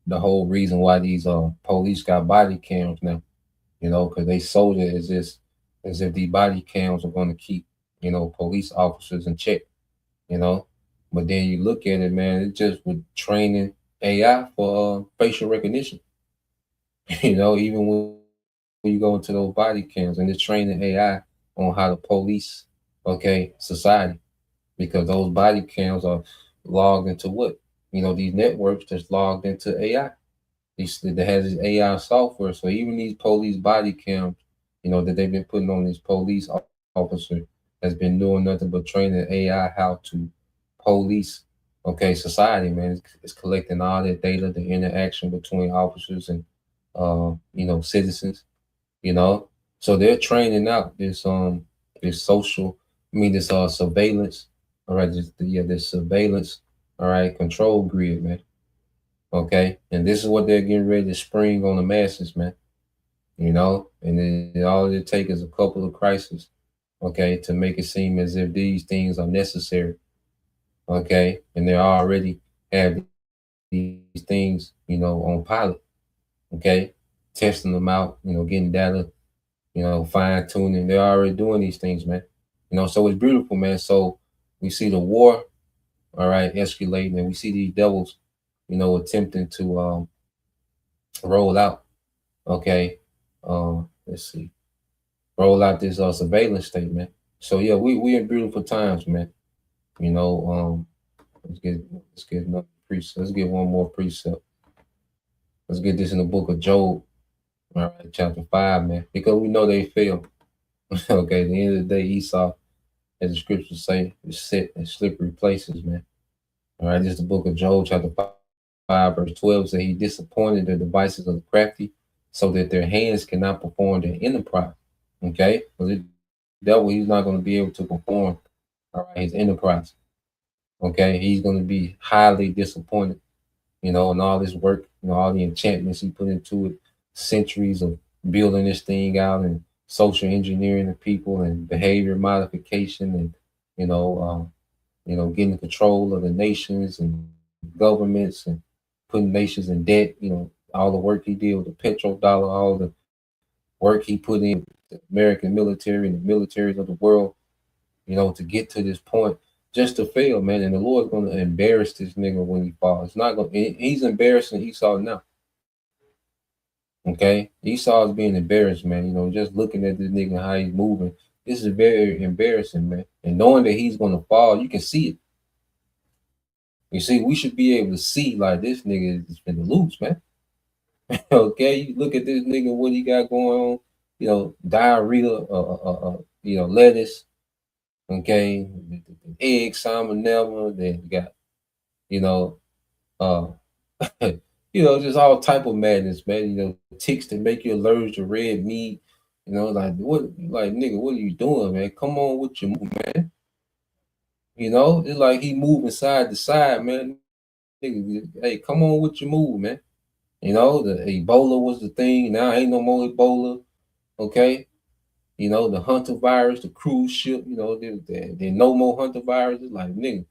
the whole reason why these police got body cams now, because they sold it as if these body cams are going to keep, police officers in check, But then you look at it, man, it just with training AI for facial recognition. Even when you go into those body cams and it's training AI on how to police, society, because those body cams are logged into what? These networks that's logged into AI. That has this AI software. So even these police body cams, that they've been putting on this police officer has been doing nothing but training AI how to police, society, man. It's collecting all that data, the interaction between officers and, citizens, So they're training out this social, this surveillance, all right, this surveillance, all right, control grid, man. Okay, and this is what they're getting ready to spring on the masses, man. And then all it takes is a couple of crises, to make it seem as if these things are necessary. And they already have these things, on pilot. Testing them out, getting data, fine tuning. They're already doing these things, man. So it's beautiful, man. So we see the war, all right, escalating, and we see these devils, attempting to roll out. Let's see, roll out this surveillance state, man. So yeah, we in beautiful times, man. Let's get another precept. Let's get one more precept. Let's get this in the book of Job, all right, chapter 5, man, because we know they fail. At the end of the day, Esau, as the scriptures say, is set in slippery places, man. All right, this is the book of Job, chapter 5, verse 12, says he disappointed the devices of the crafty so that their hands cannot perform their enterprise. Because the devil, he's not going to be able to perform, all right, his enterprise. He's going to be highly disappointed, and all this work, all the enchantments he put into it, centuries of building this thing out and social engineering the people and behavior modification and, getting control of the nations and governments and putting nations in debt, all the work he did with the petrodollar, all the work he put in the American military and the militaries of the world, to get to this point, just to fail, man. And the Lord's going to embarrass this nigga when he falls. It's not going. He's embarrassing Esau now. Esau is being embarrassed, man. Just looking at this nigga, how he's moving, this is very embarrassing, man. And knowing that he's going to fall, you can see it. You see, we should be able to see like this nigga is finna lose, man. You look at this nigga, what he got going on, diarrhea, lettuce, egg salmonella, then you got, just all type of madness, man. Ticks that make you allergic to red meat, nigga, what are you doing, man? Come on with your move, man. It's like he moving side to side, man. Nigga, hey, come on with your move, man. The Ebola was the thing. Now ain't no more Ebola. The Hunter virus, the cruise ship, there no more Hunter virus. It's like, nigga.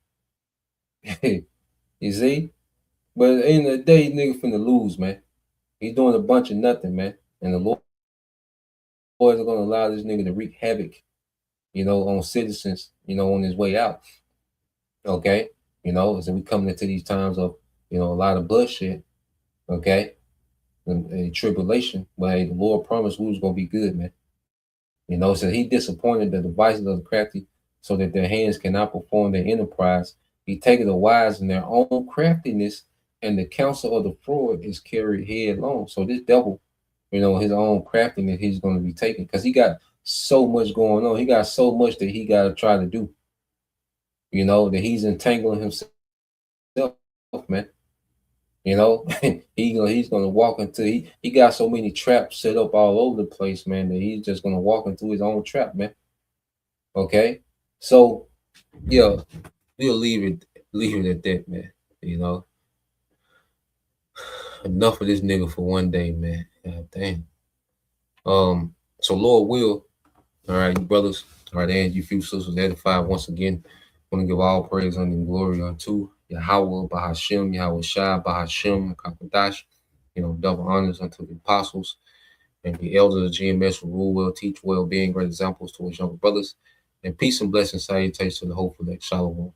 You see? But at the end of the day, nigga finna lose, man. He's doing a bunch of nothing, man. And the Lord is gonna allow this nigga to wreak havoc, on citizens, on his way out. So we coming into these times of, a lot of bloodshed, and tribulation. But hey, the Lord promised we was gonna be good, man. So he disappointed the devices of the crafty so that their hands cannot perform their enterprise. He taketh the wise in their own craftiness, and the counsel of the fraud is carried headlong. So this devil, his own craftiness, he's going to be taken because he got so much going on. He got so much that he got to try to do, that he's entangling himself, man. He's going to walk into, he got so many traps set up all over the place, man, that he's just going to walk into his own trap, man. So, yeah, we'll leave it at that, man. Enough of this nigga for one day, man. God damn. So Lord will, all right, you brothers, all right, and you few sisters edified once again. Want to give all praise and glory unto Yahweh, Bahashem, Yahweh Shai, Bahashem, Kakadash, double honors unto the apostles and the elders of GMS who rule well, teach well, being great examples to his younger brothers. And peace and blessings, salutations to the hopeful that Shalom.